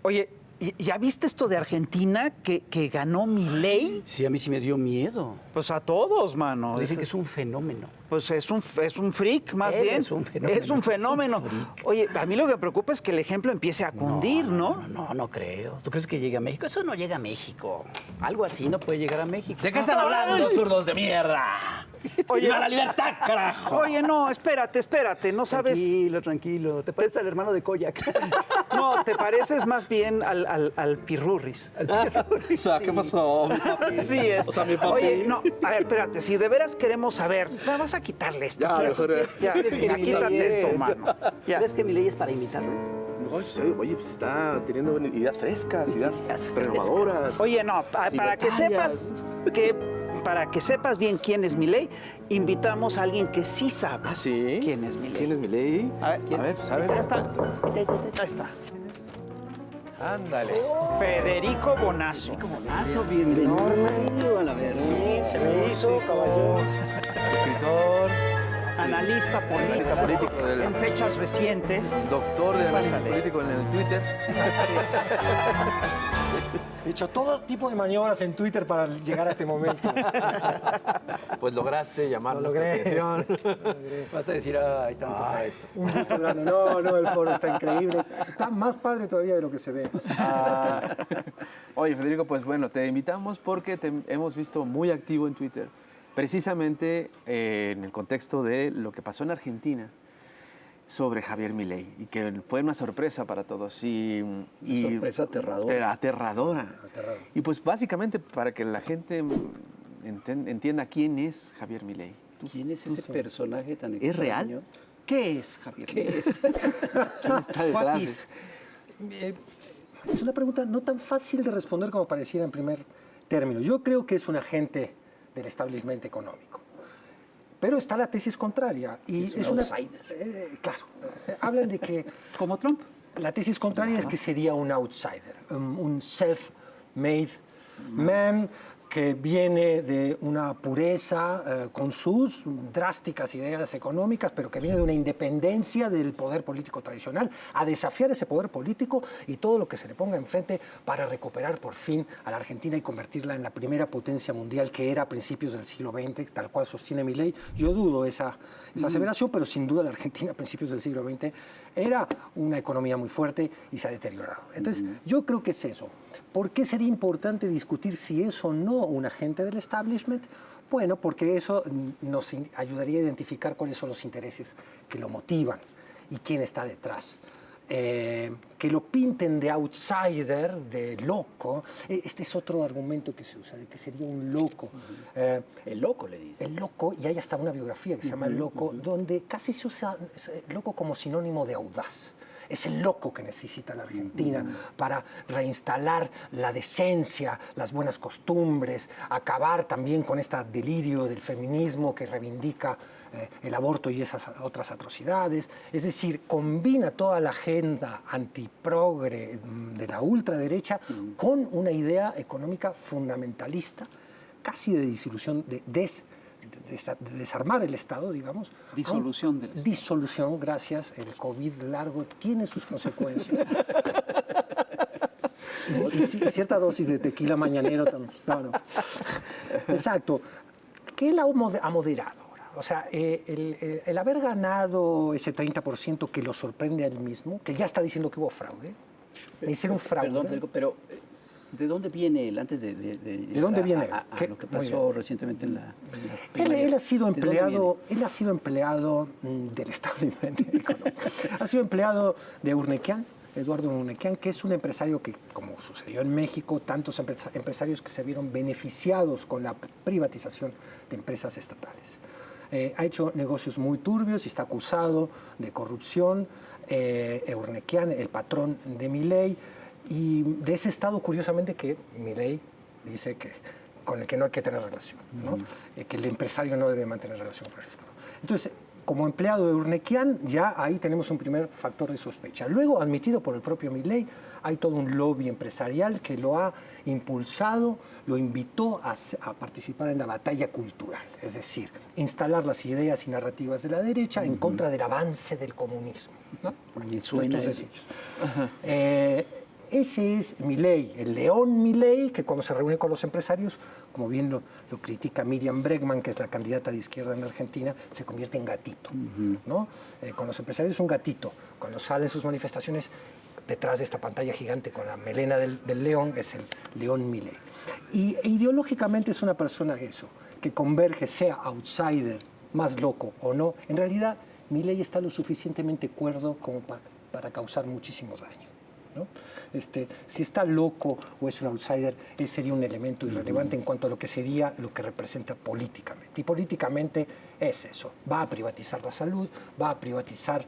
Oye, ¿ya viste esto de Argentina que ganó Milei? Sí, a mí sí me dio miedo. Pues a todos, mano. Dicen que es un fenómeno. Pues es un freak, más Él bien. es un fenómeno. Es un fenómeno. Es un freak. Oye, a mí lo que me preocupa es que el ejemplo empiece a cundir, ¿no? No creo. ¿Tú crees que llegue a México? Eso no llega a México. Algo así no puede llegar a México. ¿De qué están hablando, zurdos de mierda? Oye, ¡Viva la libertad, carajo! Oye, no, espérate, no sabes. Tranquilo. Te pareces al hermano de Koyak. No, te pareces más bien al Pirurris. O sea, ¿qué pasó? Sí es. O sea, mi papi. Oye, no, a ver, espérate, si de veras queremos saber, vas a quitarle esto. Ya, mejor. Ya, quítate esto, mano. Ya. ¿Crees que mi ley es para imitarlo? Oye, pues está teniendo ideas frescas, ideas Ideas renovadoras. Oye, no, para que sepas para que sepas bien quién es Milei, invitamos a alguien que sí sabe ¿Sí? quién es Milei. ¿Quién es Milei? A ver, pues a ver. Ya está. Ahí está. Ándale. Federico Bonazo. Bonazo, bienvenido a la verdad. Se me hizo, caballero. Escritor, Analista político del- en fechas recientes. doctor de análisis Pásale. político en el Twitter. He hecho todo tipo de maniobras en Twitter para llegar a este momento. Pues lograste llamar Lo nuestra logré. atención. Vas a decir, hay tanto para esto. Un gusto grande. No, el foro está increíble. Está más padre todavía de lo que se ve. Oye, Federico, pues bueno, te invitamos porque te hemos visto muy activo en Twitter, precisamente en el contexto de lo que pasó en Argentina sobre Javier Milei, y que fue una sorpresa para todos. Una sorpresa aterradora. Aterradora. Y pues básicamente para que la gente entienda quién es Javier Milei. ¿Quién es ese personaje tan extraño? ¿Es real? ¿Qué es, Javier? ¿Qué es? ¿Quién está detrás? What de- is? Es una pregunta no tan fácil de responder como pareciera en primer término. Yo creo que es un agente del establishment económico. Pero está la tesis contraria. Y Es un outsider. Claro. Hablan de que ¿Como Trump? la tesis contraria es que sería un outsider, un self-made man que viene de una pureza con sus drásticas ideas económicas, pero que viene de una independencia del poder político tradicional, a desafiar ese poder político y todo lo que se le ponga enfrente para recuperar por fin a la Argentina y convertirla en la primera potencia mundial que era a principios del siglo XX, tal cual sostiene Milei. Yo dudo esa aseveración, pero sin duda la Argentina a principios del siglo XX era una economía muy fuerte y se ha deteriorado. Entonces, yo creo que es eso. ¿Por qué sería importante discutir si es o no un agente del establishment? Bueno, porque eso nos ayudaría a identificar cuáles son los intereses que lo motivan y quién está detrás. Que lo pinten de outsider, de loco, este es otro argumento que se usa, de que sería un loco. El loco, le dice. El loco, y hay hasta una biografía que se llama El Loco, donde casi se usa loco como sinónimo de audaz. Es el loco que necesita la Argentina para reinstalar la decencia, las buenas costumbres, acabar también con este delirio del feminismo que reivindica el aborto y esas otras atrocidades. Es decir, combina toda la agenda antiprogre de la ultraderecha con una idea económica fundamentalista, casi de disolución, de desarmar el Estado, digamos. Disolución del Estado. Disolución, gracias. El COVID largo tiene sus consecuencias. y cierta dosis de tequila mañanero también. No. Exacto. ¿Qué él ha moderado ahora? O sea, el haber ganado ese 30% que lo sorprende a él mismo, que ya está diciendo que hubo fraude. Me hicieron fraude. Perdón, Federico, pero ¿de dónde viene él antes de dónde viene? a lo que Muy pasó bien. recientemente en la Él ha sido ¿De dónde empleado del establishment económico. Ha sido empleado de Urnequian, Eduardo Urnequian, que es un empresario que, como sucedió en México, tantos empresarios que se vieron beneficiados con la privatización de empresas estatales. Ha hecho negocios muy turbios y está acusado de corrupción. Urnequian, el patrón de Milei, y de ese estado, curiosamente, que Milei dice que con el que no hay que tener relación, ¿no? Que el empresario no debe mantener relación con el Estado. Entonces, como empleado de Urnequian, ya ahí tenemos un primer factor de sospecha. Luego, admitido por el propio Milei, hay todo un lobby empresarial que lo ha impulsado, lo invitó a participar en la batalla cultural, es decir, instalar las ideas y narrativas de la derecha en contra del avance del comunismo, ¿no? Y suena Estos eso. derechos. ese es Milei, el león Milei, que cuando se reúne con los empresarios, como bien lo critica Miriam Bregman, que es la candidata de izquierda en Argentina, se convierte en gatito, ¿no? Con los empresarios es un gatito. Cuando salen sus manifestaciones, detrás de esta pantalla gigante con la melena del león, es el león Milei. Y ideológicamente es una persona que converge, sea outsider, más loco o no. En realidad, Milei está lo suficientemente cuerdo como para causar muchísimo daño, ¿no? Si está loco o es un outsider, él sería un elemento irrelevante en cuanto a lo que sería lo que representa políticamente. Y políticamente es eso. Va a privatizar la salud, va a privatizar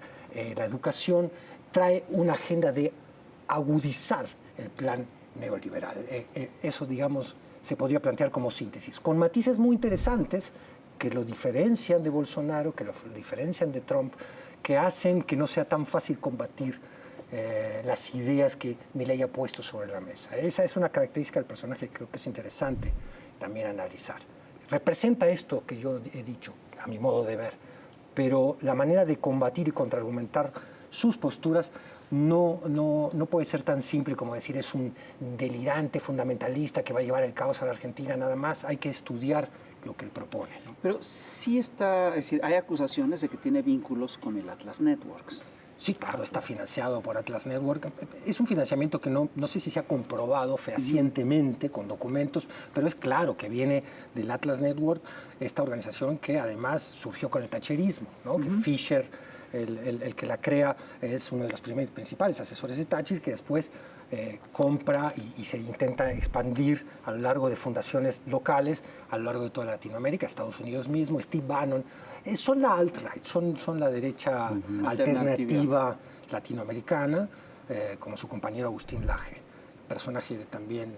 la educación, trae una agenda de agudizar el plan neoliberal. Eso, digamos, se podría plantear como síntesis, con matices muy interesantes que lo diferencian de Bolsonaro, que lo diferencian de Trump, que hacen que no sea tan fácil combatir las ideas que Milei ha puesto sobre la mesa. Esa es una característica del personaje que creo que es interesante también analizar. Representa esto que yo he dicho, a mi modo de ver, pero la manera de combatir y contraargumentar sus posturas no puede ser tan simple como decir es un delirante fundamentalista que va a llevar el caos a la Argentina nada más. Hay que estudiar lo que él propone, ¿no? Pero sí está, es decir, hay acusaciones de que tiene vínculos con el Atlas Networks. Sí, claro, está financiado por Atlas Network. Es un financiamiento que no sé si se ha comprobado fehacientemente con documentos, pero es claro que viene del Atlas Network, esta organización que además surgió con el thatcherismo, ¿no? Que Fisher, el que la crea, es uno de los principales asesores de Thatcher, que después compra y se intenta expandir a lo largo de fundaciones locales, a lo largo de toda Latinoamérica, Estados Unidos mismo. Steve Bannon, son la alt-right, son la derecha alternativa latinoamericana, como su compañero Agustín Laje, personaje también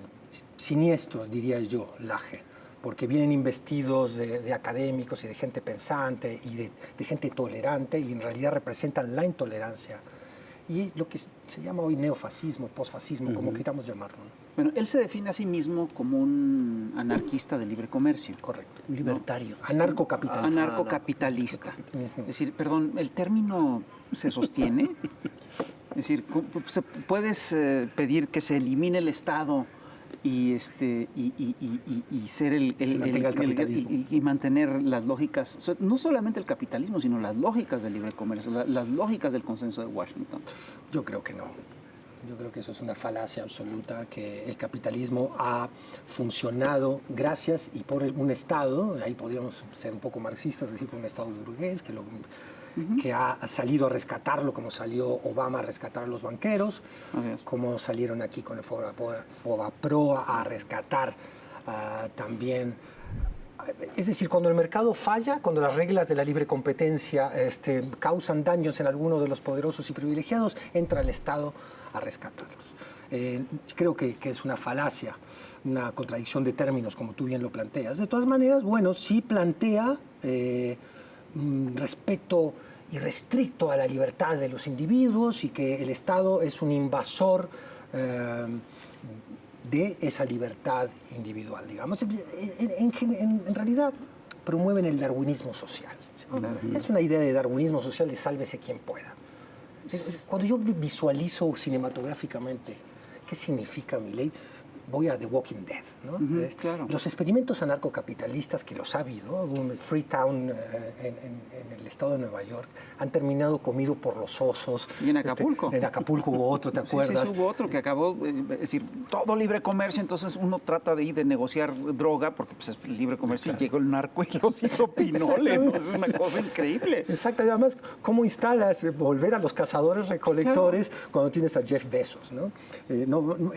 siniestro, diría yo, Laje, porque vienen investidos de académicos y de gente pensante y de gente tolerante, y en realidad representan la intolerancia y lo que se llama hoy neofascismo, posfascismo, como queramos llamarlo, ¿no? Bueno, él se define a sí mismo como un anarquista de libre comercio. Correcto. Un libertario. Anarcocapitalista. Anarcocapitalista. Es decir, perdón, ¿el término se sostiene? Es decir, ¿puedes pedir que se elimine el Estado y ser y mantener las lógicas, no solamente el capitalismo, sino las lógicas del libre comercio, las lógicas del consenso de Washington? Yo creo que no. Yo creo que eso es una falacia absoluta, que el capitalismo ha funcionado gracias y por un Estado, ahí podríamos ser un poco marxistas, decir por un Estado burgués, que ha salido a rescatarlo, como salió Obama a rescatar a los banqueros, como salieron aquí con el Fobapro a rescatar también. Es decir, cuando el mercado falla, cuando las reglas de la libre competencia causan daños en algunos de los poderosos y privilegiados, entra el Estado a rescatarlos. Creo que es una falacia, una contradicción de términos, como tú bien lo planteas. De todas maneras, bueno, sí plantea respeto irrestricto a la libertad de los individuos y que el Estado es un invasor de esa libertad individual, digamos. En realidad promueven el darwinismo social, ¿no? Claro. Es una idea de darwinismo social de sálvese quien pueda. Cuando yo visualizo cinematográficamente qué significa Milei, voy a The Walking Dead, ¿no? Claro. Los experimentos anarcocapitalistas, que los ha habido, Freetown en el estado de Nueva York, han terminado comido por los osos. ¿Y en Acapulco? En Acapulco hubo otro, ¿te acuerdas? Sí, hubo otro que acabó, es decir, todo libre comercio, entonces uno trata de ir de negociar droga, porque pues, es libre comercio, y llegó el narco y los hizo pinole, ¿no? Es una cosa increíble. Exacto, y además, ¿cómo instalas volver a los cazadores-recolectores cuando tienes a Jeff Bezos, ¿no?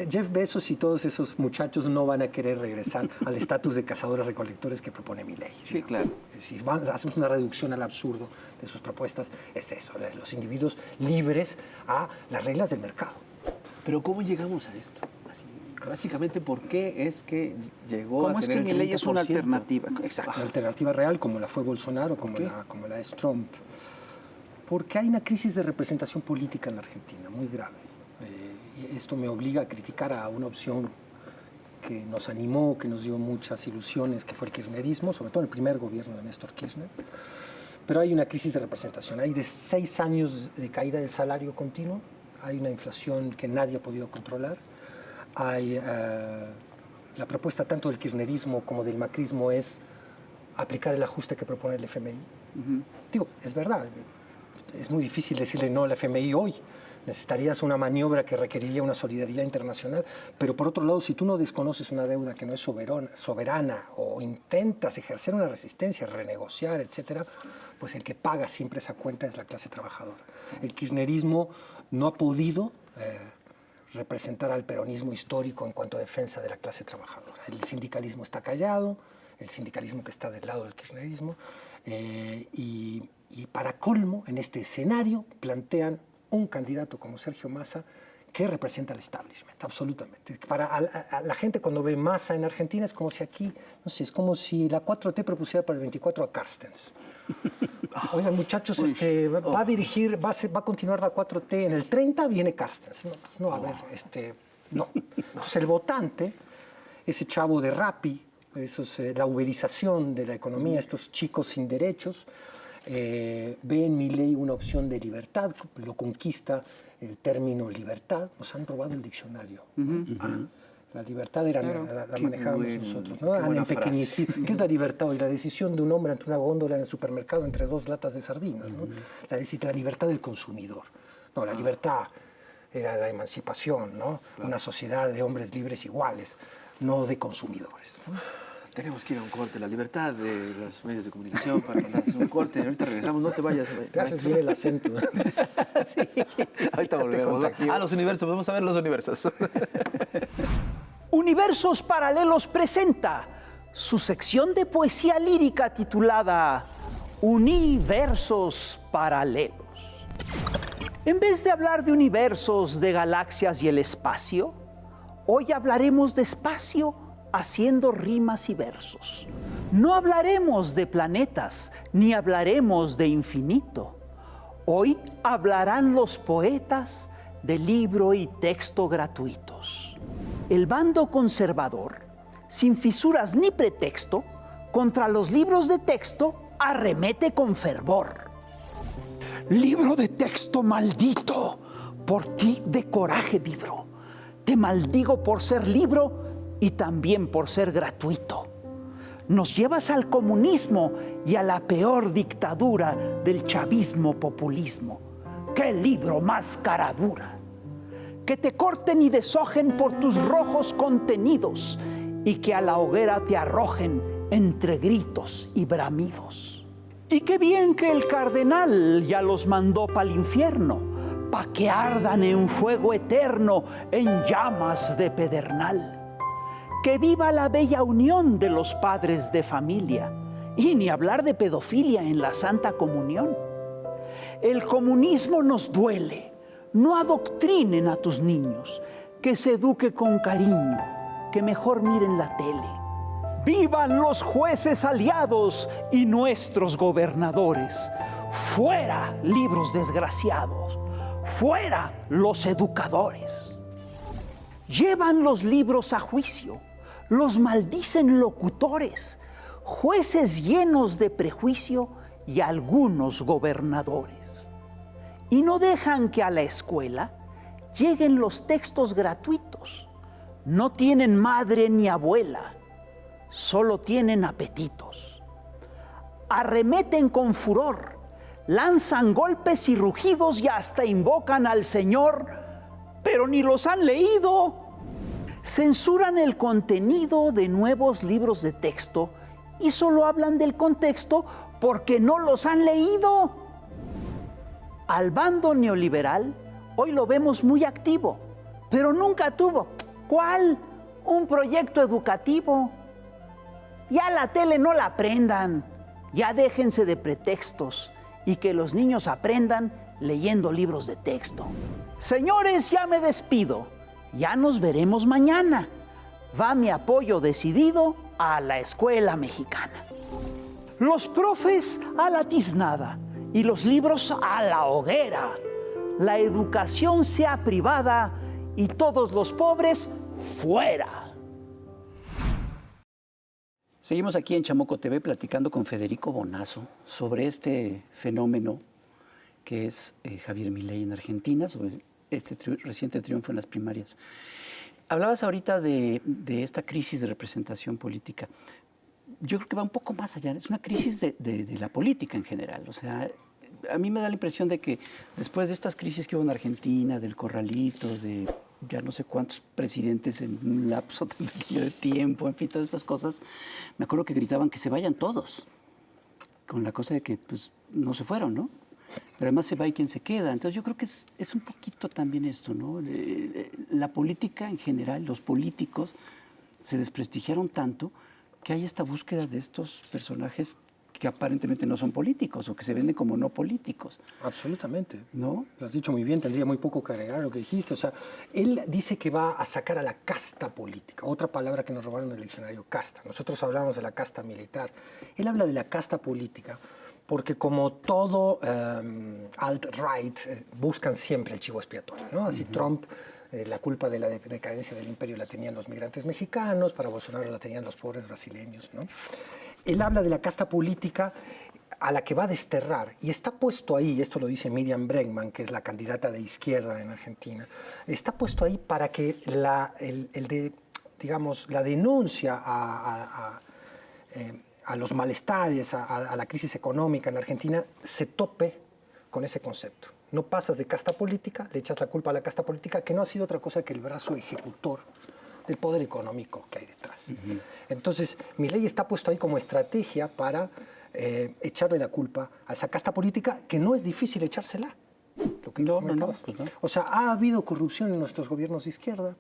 Jeff Bezos y todos esos muchachos no van a querer regresar al estatus de cazadores-recolectores que propone Milei. Sí, claro. Si hacemos una reducción al absurdo de sus propuestas, es eso, los individuos libres a las reglas del mercado. Pero ¿cómo llegamos a esto? Así, básicamente, ¿por qué es que llegó ¿Cómo a es tener que el 30%? Milei es una alternativa? Exacto. Una alternativa real, como la fue Bolsonaro, como la es Trump. Porque hay una crisis de representación política en la Argentina, muy grave. Y esto me obliga a criticar a una opción que nos animó, que nos dio muchas ilusiones, que fue el kirchnerismo, sobre todo el primer gobierno de Néstor Kirchner. Pero hay una crisis de representación. Hay de 6 años de caída del salario continuo, hay una inflación que nadie ha podido controlar, hay la propuesta tanto del kirchnerismo como del macrismo es aplicar el ajuste que propone el FMI. Digo, es verdad, es muy difícil decirle no al FMI hoy. Necesitarías una maniobra que requeriría una solidaridad internacional, pero por otro lado, si tú no desconoces una deuda que no es soberana o intentas ejercer una resistencia, renegociar, etcétera, pues el que paga siempre esa cuenta es la clase trabajadora. El kirchnerismo no ha podido representar al peronismo histórico en cuanto a defensa de la clase trabajadora. El sindicalismo está callado, el sindicalismo que está del lado del kirchnerismo, y para colmo, en este escenario, plantean un candidato como Sergio Massa que representa al establishment, absolutamente. A la gente cuando ve Massa en Argentina es como si aquí, no sé, es como si la 4T propusiera para el 24 a Carstens. Oigan, muchachos, va a dirigir, va a continuar la 4T, en el 30 viene Carstens. No, a ver, no. Entonces el votante, ese chavo de Rappi, la uberización de la economía, estos chicos sin derechos, ve en Milei una opción de libertad, lo conquista el término libertad, nos han robado el diccionario. La libertad era, la manejábamos nosotros, ¿no? Han empequeñecido. ¿Qué es la libertad hoy? La decisión de un hombre ante una góndola en el supermercado entre 2 latas de sardinas, ¿no? La libertad del consumidor. No, la libertad era la emancipación, ¿no? Una sociedad de hombres libres iguales, no de consumidores, ¿no? Tenemos que ir a un corte. La libertad de los medios de comunicación para hacer un corte. Ahorita regresamos. No te vayas. Gracias, viene el acento. Sí. Ahorita volvemos. Los universos. Vamos a ver los universos. Universos Paralelos presenta su sección de poesía lírica titulada Universos Paralelos. En vez de hablar de universos, de galaxias y el espacio, hoy hablaremos de espacio haciendo rimas y versos. No hablaremos de planetas, ni hablaremos de infinito. Hoy hablarán los poetas de libro y texto gratuitos. El bando conservador, sin fisuras ni pretexto, contra los libros de texto arremete con fervor. Libro de texto maldito, por ti de coraje vibro. Te maldigo por ser libro y también por ser gratuito. Nos llevas al comunismo y a la peor dictadura del chavismo-populismo. ¡Qué libro más cara dura! Que te corten y deshojen por tus rojos contenidos y que a la hoguera te arrojen entre gritos y bramidos. Y qué bien que el cardenal ya los mandó pa'l infierno, pa' que ardan en fuego eterno en llamas de pedernal. Que viva la bella unión de los padres de familia, y ni hablar de pedofilia en la Santa Comunión. El comunismo nos duele, no adoctrinen a tus niños, que se eduque con cariño, que mejor miren la tele. ¡Vivan los jueces aliados y nuestros gobernadores! ¡Fuera libros desgraciados! ¡Fuera los educadores! Llevan los libros a juicio, los maldicen locutores, jueces llenos de prejuicio y algunos gobernadores. Y no dejan que a la escuela lleguen los textos gratuitos. No tienen madre ni abuela, solo tienen apetitos. Arremeten con furor, lanzan golpes y rugidos y hasta invocan al Señor, pero ni los han leído. Censuran el contenido de nuevos libros de texto y solo hablan del contexto porque no los han leído. Al bando neoliberal hoy lo vemos muy activo, pero nunca tuvo, ¿cuál? Un proyecto educativo. Ya la tele no la prendan, ya déjense de pretextos y que los niños aprendan leyendo libros de texto. Señores, ya me despido. Ya nos veremos mañana. Va mi apoyo decidido a la escuela mexicana. Los profes a la tiznada y los libros a la hoguera. La educación sea privada y todos los pobres fuera. Seguimos aquí en Chamoco TV platicando con Federico Bonazo sobre este fenómeno que es Javier Milei en Argentina, sobre este reciente triunfo en las primarias. Hablabas ahorita de esta crisis de representación política. Yo creo que va un poco más allá. Es una crisis de la política en general. O sea, a mí me da la impresión de que después de estas crisis que hubo en Argentina, del corralito, de ya no sé cuántos presidentes en un lapso tan pequeño de tiempo, en fin, todas estas cosas, me acuerdo que gritaban que se vayan todos, con la cosa de que pues no se fueron, ¿no? Pero además se va y quien se queda. Entonces yo creo que es un poquito también esto, ¿no? La política en general, los políticos se desprestigiaron tanto que hay esta búsqueda de estos personajes que aparentemente no son políticos o que se venden como no políticos. Absolutamente. ¿No? Lo has dicho muy bien, tendría muy poco que agregar a lo que dijiste. O sea, él dice que va a sacar a la casta política, otra palabra que nos robaron del diccionario, casta. Nosotros hablábamos de la casta militar. Él habla de la casta política porque como todo alt-right, buscan siempre el chivo expiatorio, ¿no? Así Trump, la culpa de la decadencia del imperio la tenían los migrantes mexicanos, para Bolsonaro la tenían los pobres brasileños, ¿no? Él habla de la casta política a la que va a desterrar, y está puesto ahí, esto lo dice Miriam Bregman, que es la candidata de izquierda en Argentina, está puesto ahí para que la denuncia a los malestares, a la crisis económica en Argentina, se tope con ese concepto. No pasas de casta política, le echas la culpa a la casta política, que no ha sido otra cosa que el brazo ejecutor del poder económico que hay detrás. Entonces, Milei está puesto ahí como estrategia para echarle la culpa a esa casta política, que no es difícil echársela. Lo que No. O sea, ha habido corrupción en nuestros gobiernos de izquierda.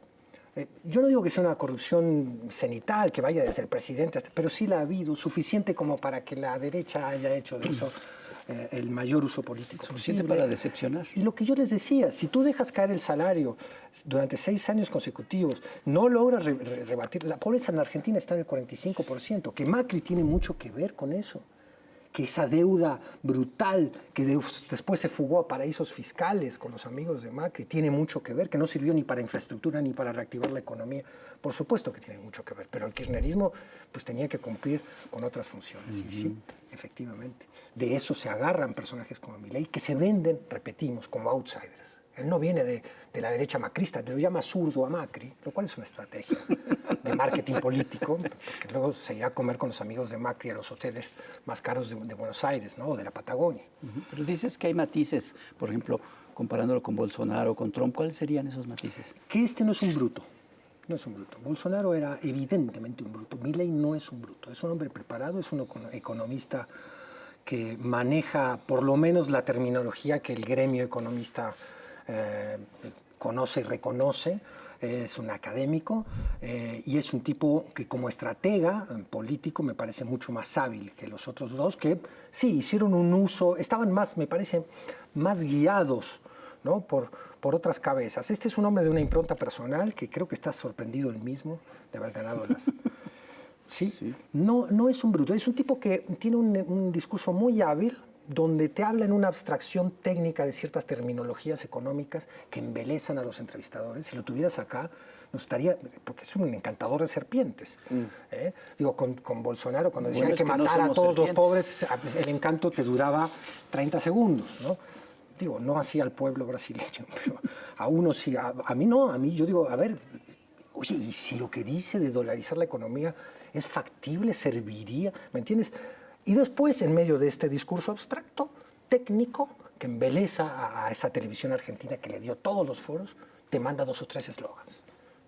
Yo no digo que sea una corrupción cenital, que vaya desde el presidente, pero sí la ha habido, suficiente como para que la derecha haya hecho de eso el mayor uso político Suficiente posible. para decepcionar. Y lo que yo les decía, si tú dejas caer el salario durante 6 años consecutivos, no logras rebatir, la pobreza en Argentina está en el 45%, que Macri tiene mucho que ver con eso, que esa deuda brutal que después se fugó a paraísos fiscales con los amigos de Macri tiene mucho que ver, que no sirvió ni para infraestructura ni para reactivar la economía. Por supuesto que tiene mucho que ver, pero el kirchnerismo pues tenía que cumplir con otras funciones. Y sí, efectivamente, de eso se agarran personajes como Milei, que se venden, repetimos, como outsiders. Él no viene de la derecha macrista, lo llama zurdo a Macri, lo cual es una estrategia de marketing político, porque luego se irá a comer con los amigos de Macri a los hoteles más caros de Buenos Aires, ¿no? O de la Patagonia. Pero dices que hay matices, por ejemplo, comparándolo con Bolsonaro, con Trump, ¿cuáles serían esos matices? Que este no es un bruto. No es un bruto. Bolsonaro era evidentemente un bruto. Milei no es un bruto. Es un hombre preparado, es un economista que maneja por lo menos la terminología que el gremio economista conoce y reconoce. Es un académico y es un tipo que como estratega político me parece mucho más hábil que los otros dos, que sí, hicieron un uso, estaban más, me parece, más guiados, ¿no? por otras cabezas. Este es un hombre de una impronta personal que creo que está sorprendido él mismo de haber ganado las... ¿Sí? No es un bruto, es un tipo que tiene un discurso muy hábil, donde te habla en una abstracción técnica de ciertas terminologías económicas que embelezan a los entrevistadores. Si lo tuvieras acá, nos estaría, porque es un encantador de serpientes. Digo, con Bolsonaro, cuando decía que matar a todos los pobres, el encanto te duraba 30 segundos, ¿no? Digo, no así al pueblo brasileño, pero a uno sí, a mí no, a mí yo digo, a ver, oye, ¿y si lo que dice de dolarizar la economía es factible, serviría? ¿Me entiendes? Y después, en medio de este discurso abstracto, técnico, que embeleza a esa televisión argentina que le dio todos los foros, te manda 2 o 3 eslogans,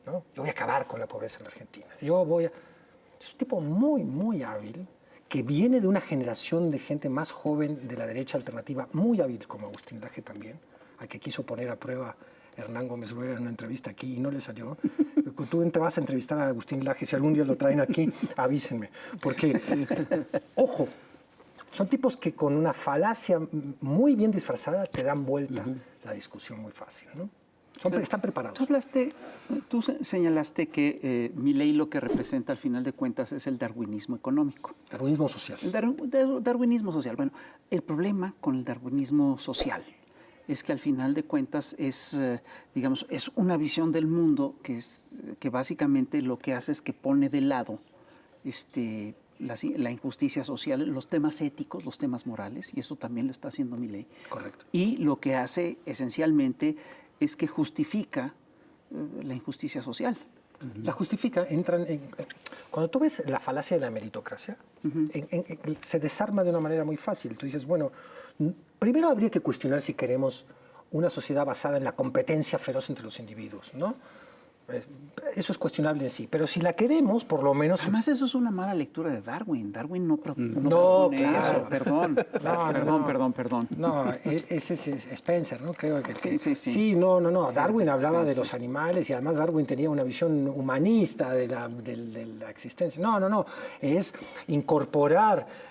¿no? Yo voy a acabar con la pobreza en la Argentina. Es un tipo muy, muy hábil, que viene de una generación de gente más joven de la derecha alternativa, muy hábil como Agustín Laje también, a que quiso poner a prueba Hernán Gómez Rueda en una entrevista aquí y no le salió. Tú te vas a entrevistar a Agustín Laje, si algún día lo traen aquí, avísenme. Porque, ojo, son tipos que con una falacia muy bien disfrazada te dan vuelta la discusión muy fácil, ¿no? Están preparados. Tú señalaste que Milei lo que representa al final de cuentas es el darwinismo económico. Darwinismo social. El darwinismo social. Bueno, el problema con el darwinismo social es que al final de cuentas es, digamos, es una visión del mundo que básicamente lo que hace es que pone de lado la injusticia social, los temas éticos, los temas morales, y eso también lo está haciendo Milei. Correcto. Y lo que hace esencialmente es que justifica la injusticia social. La justifica, cuando tú ves la falacia de la meritocracia, se desarma de una manera muy fácil. Tú dices, bueno, primero habría que cuestionar si queremos una sociedad basada en la competencia feroz entre los individuos, ¿no? Eso es cuestionable en sí, pero si la queremos, por lo menos... Además, eso es una mala lectura de Darwin. Darwin no No, claro. eso. Perdón. Perdón. No, ese es Spencer, ¿no? Creo que Sí. Sí, no. Darwin hablaba de los animales y además Darwin tenía una visión humanista de la existencia. No. Es incorporar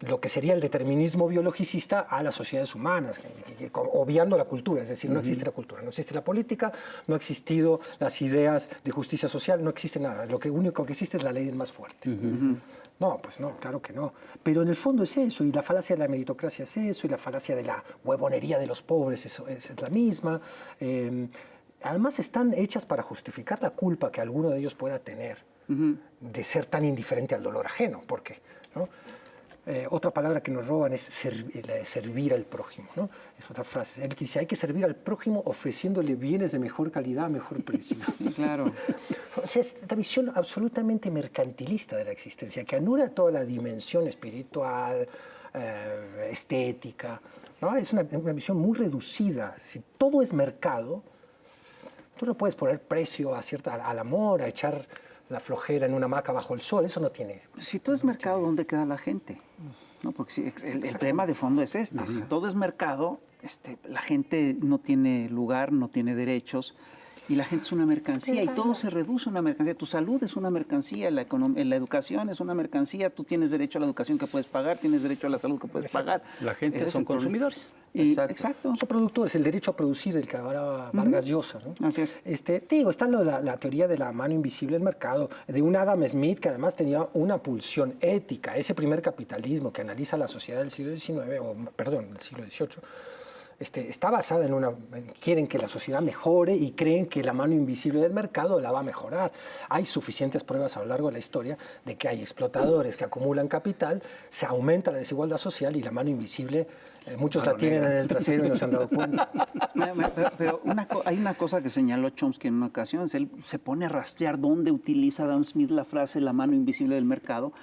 lo que sería el determinismo biologicista a las sociedades humanas, obviando la cultura. Es decir, no existe la cultura, no existe la política, no ha existido las ideas de justicia social, no existe nada. Lo único que existe es la ley del más fuerte. No, pues no, claro que no. Pero en el fondo es eso, y la falacia de la meritocracia es eso, y la falacia de la huevonería de los pobres es la misma. Además están hechas para justificar la culpa que alguno de ellos pueda tener de ser tan indiferente al dolor ajeno. ¿Por qué? ¿No? Otra palabra que nos roban es la de servir al prójimo, ¿no? Es otra frase. Él dice, hay que servir al prójimo ofreciéndole bienes de mejor calidad a mejor precio. Claro. O sea, es esta visión absolutamente mercantilista de la existencia, que anula toda la dimensión espiritual, estética, ¿no? Es una visión muy reducida. Si todo es mercado, tú no puedes poner precio al amor, a echar la flojera en una hamaca bajo el sol. Eso no tiene... Si todo es mercado, ¿dónde queda la gente? ¿No? Porque el tema de fondo es este. Si todo es mercado, la gente no tiene lugar, no tiene derechos, y la gente es una mercancía, y todo se reduce a una mercancía. Tu salud es una mercancía, la educación es una mercancía, tú tienes derecho a la educación que puedes pagar, tienes derecho a la salud que puedes pagar. La gente son consumidores. Exacto. Son productores, el derecho a producir, el que hablaba Vargas Llosa, ¿no? Así es. Está la teoría de la mano invisible del mercado, de un Adam Smith que además tenía una pulsión ética. Ese primer capitalismo que analiza la sociedad del siglo XIX, del siglo XVIII, está basada quieren que la sociedad mejore y creen que la mano invisible del mercado la va a mejorar. Hay suficientes pruebas a lo largo de la historia de que hay explotadores que acumulan capital, se aumenta la desigualdad social y la mano invisible, muchos la tienen en el trasero y no se han dado cuenta. Pero hay una cosa que señaló Chomsky en una ocasión, él se pone a rastrear dónde utiliza Adam Smith la frase la mano invisible del mercado,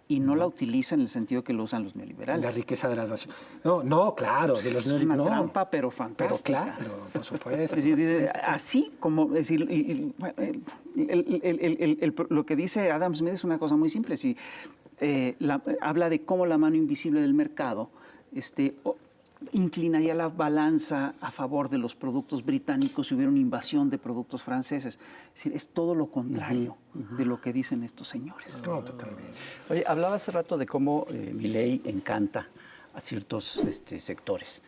y no la utiliza en el sentido que lo usan los neoliberales. La riqueza de las naciones. No, claro, de los neoliberales. Es una trampa, pero fantástica. Pero claro, por supuesto. Así como, es decir, lo que dice Adam Smith es una cosa muy simple. Habla de cómo la mano invisible del mercado inclinaría la balanza a favor de los productos británicos si hubiera una invasión de productos franceses. Es decir, es todo lo contrario de lo que dicen estos señores. No, totalmente. Oye, hablaba hace rato de cómo Milei encanta a ciertos sectores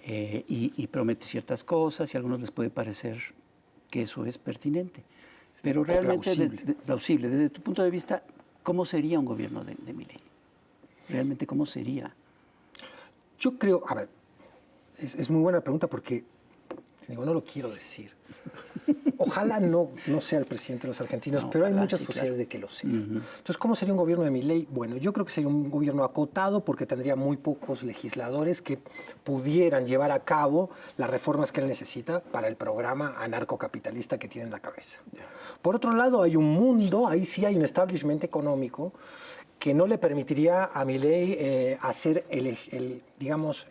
y promete ciertas cosas y a algunos les puede parecer que eso es pertinente. Pero realmente, plausible. Desde tu punto de vista, ¿cómo sería un gobierno de Milei? Realmente, ¿cómo sería? Yo creo, a ver, es muy buena pregunta porque, no lo quiero decir. Ojalá no sea el presidente de los argentinos, pero hay muchas posibilidades de que lo sea. Entonces, ¿cómo sería un gobierno de Milei? Bueno, yo creo que sería un gobierno acotado porque tendría muy pocos legisladores que pudieran llevar a cabo las reformas que él necesita para el programa anarcocapitalista que tiene en la cabeza. Por otro lado, hay un mundo, ahí sí hay un establishment económico que no le permitiría a Milei hacer el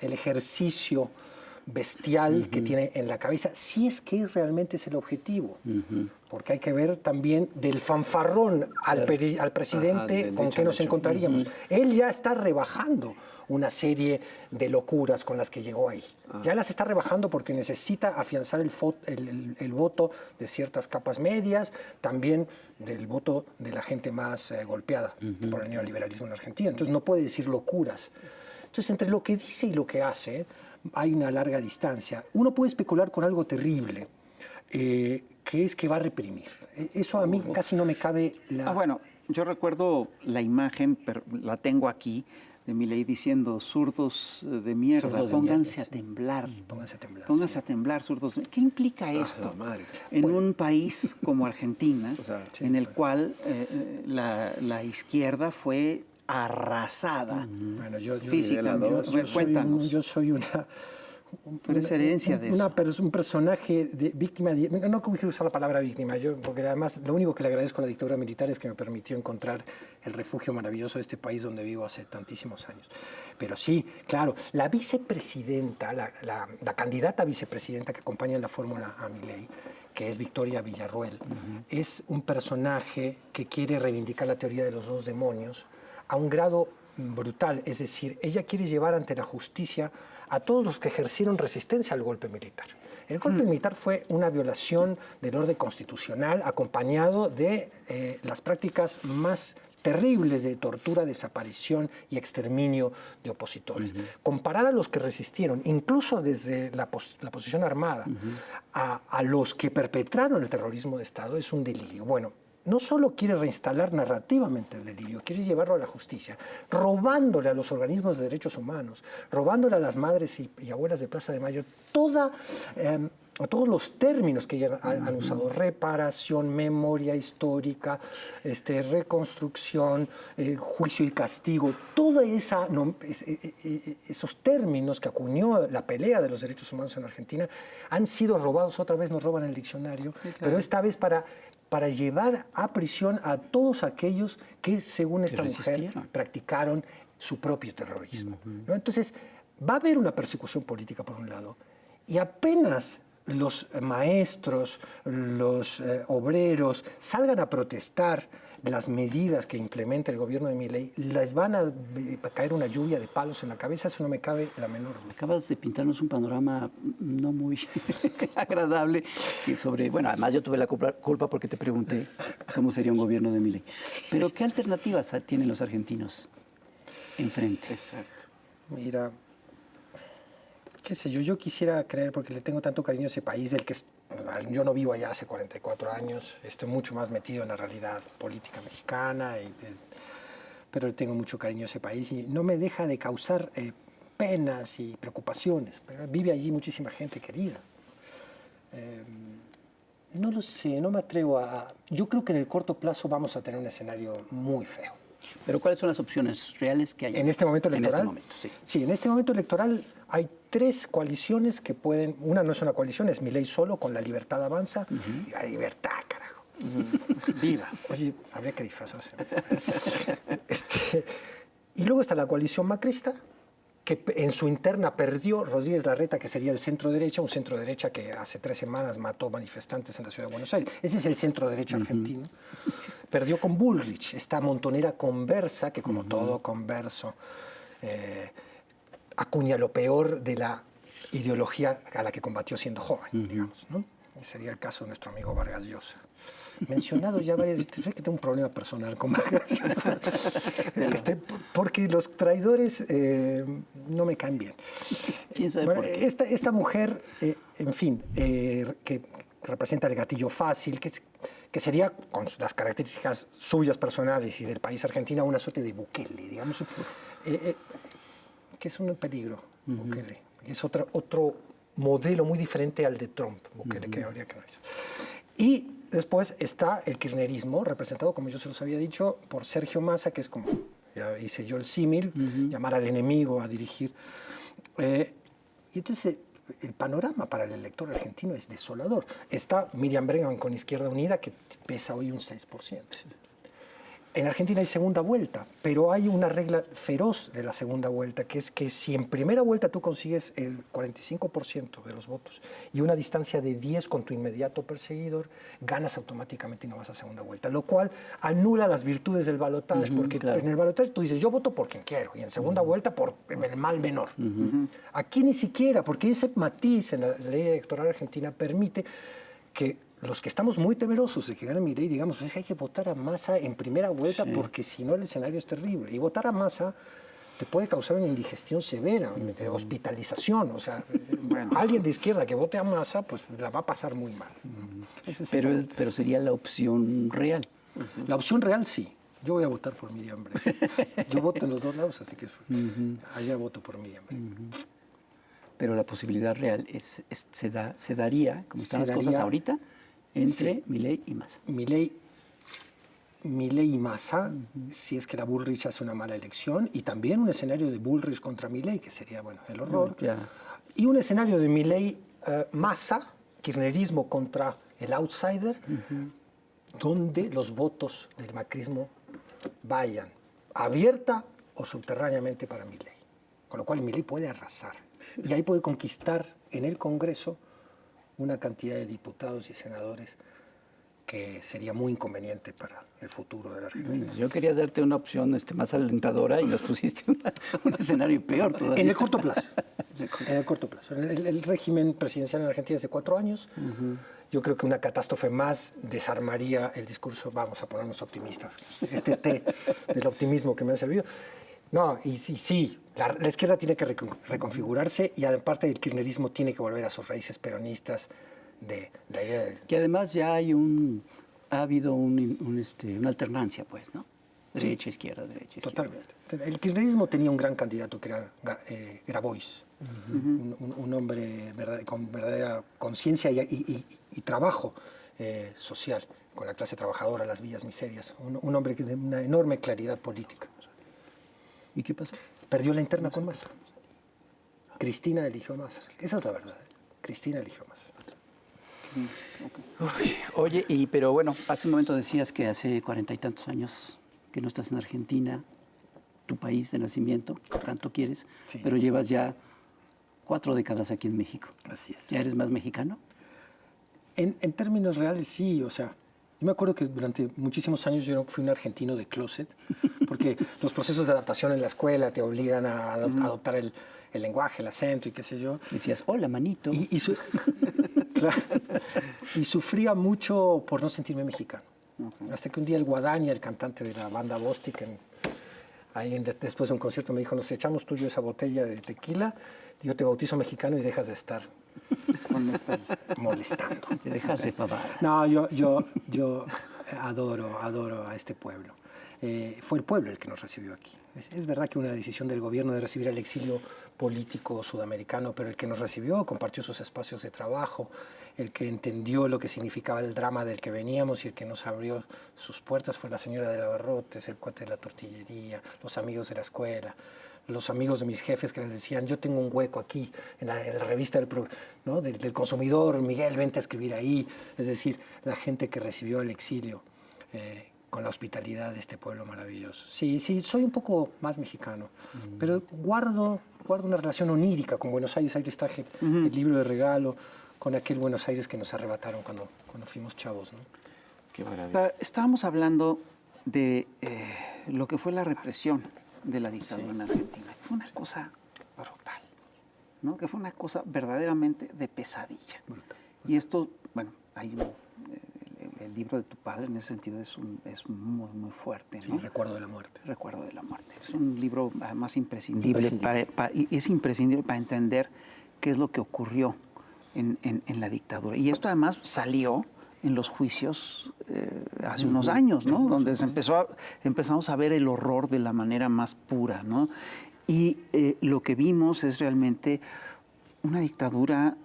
ejercicio bestial que tiene en la cabeza, si es que realmente es el objetivo. Porque hay que ver también del fanfarrón al presidente con qué nos encontraríamos. Él ya está rebajando una serie de locuras con las que llegó ahí. Ya las está rebajando porque necesita afianzar el voto de ciertas capas medias, también del voto de la gente más golpeada por el neoliberalismo en Argentina. Entonces no puede decir locuras. Entonces entre lo que dice y lo que hace hay una larga distancia. Uno puede especular con algo terrible, que es que va a reprimir. Eso a mí casi no me cabe bueno, yo recuerdo la imagen, pero la tengo aquí, de Milei diciendo, zurdos de mierda, pónganse a temblar. Pónganse a temblar, zurdos. ¿Qué implica esto? En un país como Argentina, en el cual la izquierda fue arrasada Bueno, físicamente. Cuéntanos. Yo soy Tú eres herencia de eso. un personaje víctima, no quiero usar la palabra víctima, porque además lo único que le agradezco a la dictadura militar es que me permitió encontrar el refugio maravilloso de este país donde vivo hace tantísimos años. Pero sí, claro, la vicepresidenta, la candidata a vicepresidenta que acompaña en la fórmula a Milei, que es Victoria Villarruel, es un personaje que quiere reivindicar la teoría de los dos demonios a un grado brutal, es decir, ella quiere llevar ante la justicia a todos los que ejercieron resistencia al golpe militar. El golpe militar fue una violación del orden constitucional acompañado de las prácticas más terribles de tortura, desaparición y exterminio de opositores. Comparar a los que resistieron, incluso desde la posición armada, a los que perpetraron el terrorismo de Estado es un delirio. Bueno, no solo quiere reinstalar narrativamente el delirio, quiere llevarlo a la justicia, robándole a los organismos de derechos humanos, robándole a las madres y abuelas de Plaza de Mayo todos los términos que ya han usado: reparación, memoria histórica, reconstrucción, juicio y castigo. Todos esos términos que acuñó la pelea de los derechos humanos en Argentina han sido robados. Otra vez nos roban el diccionario, sí, claro, pero esta vez para llevar a prisión a todos aquellos que, según esta mujer, practicaron su propio terrorismo, ¿no? Entonces, va a haber una persecución política por un lado, y apenas los maestros, los obreros salgan a protestar las medidas que implementa el gobierno de Milei, les van a caer una lluvia de palos en la cabeza, eso no me cabe la menor duda. Acabas de pintarnos un panorama no muy agradable sobre, bueno, además yo tuve la culpa porque te pregunté cómo sería un gobierno de Milei. Pero ¿qué alternativas tienen los argentinos enfrente? Exacto. Mira, qué sé yo quisiera creer, porque le tengo tanto cariño a ese país del que yo no vivo allá hace 44 años, estoy mucho más metido en la realidad política mexicana, pero le tengo mucho cariño a ese país y no me deja de causar penas y preocupaciones. Vive allí muchísima gente querida. No lo sé, no me atrevo a... Yo creo que en el corto plazo vamos a tener un escenario muy feo. ¿Pero cuáles son las opciones reales que hay? ¿En este momento electoral? En este momento, sí. Sí, en este momento electoral hay 3 coaliciones que pueden... Una no es una coalición, es Milei solo, con La Libertad Avanza. Y La Libertad, carajo. Viva. Oye, habría que disfrazarse. Y luego está la coalición macrista, que en su interna perdió Rodríguez Larreta, que sería el centro-derecha, un centro-derecha que hace 3 semanas mató manifestantes en la ciudad de Buenos Aires. Ese es el centro-derecha argentino. Perdió con Bullrich, esta montonera conversa, que como todo converso, acuña lo peor de la ideología a la que combatió siendo joven, digamos, ¿no? Sería el caso de nuestro amigo Vargas Llosa. Mencionado ya varias veces, que tengo un problema personal con Vargas Llosa, porque los traidores no me caen bien. ¿Quién sabe Bueno, por qué? esta mujer, en fin, que representa el gatillo fácil, que sería, con las características suyas personales y del país Argentina, una suerte de Bukele, digamos, que es un peligro, Bukele. Es otro modelo muy diferente al de Trump, Bukele, que habría que analizar. Y después está el kirchnerismo, representado, como yo se los había dicho, por Sergio Massa, que es como, ya hice yo el símil, llamar al enemigo a dirigir. Y entonces el panorama para el elector argentino es desolador. Está Miriam Bregman con Izquierda Unida, que pesa hoy un 6%. En Argentina hay segunda vuelta, pero hay una regla feroz de la segunda vuelta, que es que si en primera vuelta tú consigues el 45% de los votos y una distancia de 10 con tu inmediato perseguidor, ganas automáticamente y no vas a segunda vuelta, lo cual anula las virtudes del balotaje, porque claro, en el balotaje tú dices, yo voto por quien quiero, y en segunda vuelta por el mal menor. Aquí ni siquiera, porque ese matiz en la ley electoral argentina permite que los que estamos muy temerosos de que gane Milei, digamos, pues es que hay que votar a Massa en primera vuelta, porque si no el escenario es terrible. Y votar a Massa te puede causar una indigestión severa, hospitalización. O sea, alguien de izquierda que vote a Massa, pues la va a pasar muy mal. Pero sería la opción real. La opción real, sí. Yo voy a votar por Miriam Bregman. Yo voto en los dos lados, así que allá voto por Miriam Bregman. Pero la posibilidad real se daría, como están las cosas ahorita, entre Milei y Massa. Milei y Massa, si es que la Bullrich hace una mala elección, y también un escenario de Bullrich contra Milei, que sería, bueno, el horror. y un escenario de Milei Massa, kirchnerismo contra el outsider, donde los votos del macrismo vayan abierta o subterráneamente para Milei. Con lo cual Milei puede arrasar. Y ahí puede conquistar en el Congreso una cantidad de diputados y senadores que sería muy inconveniente para el futuro de la Argentina. Yo quería darte una opción más alentadora y nos pusiste un escenario peor todavía. En el corto plazo. En el corto plazo. El régimen presidencial en Argentina es de 4 años. Yo creo que una catástrofe más desarmaría el discurso, vamos a ponernos optimistas, este té del optimismo que me ha servido. No, y sí, la izquierda tiene que reconfigurarse y aparte el kirchnerismo tiene que volver a sus raíces peronistas de la idea del... Que además ya ha habido una alternancia, pues, ¿no? Derecha, izquierda, derecha, izquierda. Totalmente. El kirchnerismo tenía un gran candidato que era Grabois, un hombre con verdadera conciencia y trabajo social, con la clase trabajadora, las villas miserias, un hombre de una enorme claridad política. ¿Y qué pasó? Perdió la interna con Massa. Cristina eligió Massa. Esa es la verdad. Cristina eligió Massa. Oye, pero bueno, hace un momento decías que hace 40 y tantos años que no estás en Argentina, tu país de nacimiento, tanto quieres, Sí. pero llevas ya 4 décadas aquí en México. Así es. ¿Ya eres más mexicano? En términos reales, sí. O sea, yo me acuerdo que durante muchísimos años yo fui un argentino de closet, porque los procesos de adaptación en la escuela te obligan a adoptar el lenguaje, el acento y qué sé yo. Decías, hola, manito. Claro. Y sufría mucho por no sentirme mexicano. Hasta que un día el Guadaña, el cantante de la banda Bostik, después de un concierto me dijo, nos echamos tú y yo esa botella de tequila, yo te bautizo mexicano y dejas de estar molestando. Te dejas de pavada. No, yo adoro a este pueblo. Fue el pueblo el que nos recibió aquí. Es verdad que una decisión del gobierno de recibir al exilio político sudamericano, pero el que nos recibió compartió sus espacios de trabajo, el que entendió lo que significaba el drama del que veníamos y el que nos abrió sus puertas fue la señora de Abarrotes, el cuate de la tortillería, los amigos de la escuela, los amigos de mis jefes que les decían, yo tengo un hueco aquí en la revista del consumidor, Miguel, vente a escribir ahí. Es decir, la gente que recibió el exilio con la hospitalidad de este pueblo maravilloso. Sí, soy un poco más mexicano, pero guardo una relación onírica con Buenos Aires. Ahí les traje el libro de regalo con aquel Buenos Aires que nos arrebataron cuando fuimos chavos, ¿no? Qué maravilla. Estábamos hablando de lo que fue la represión de la dictadura en Argentina. Fue una cosa brutal, ¿no? Que fue una cosa verdaderamente de pesadilla. Brutal. Y esto, bueno, el libro de tu padre en ese sentido es muy, muy fuerte, ¿no? Sí, Recuerdo de la muerte. Recuerdo de la muerte. Es un libro además imprescindible. Es imprescindible para entender qué es lo que ocurrió en la dictadura. Y esto además salió en los juicios hace unos años, ¿no? Donde empezamos a ver el horror de la manera más pura, ¿no? Y lo que vimos es realmente una dictadura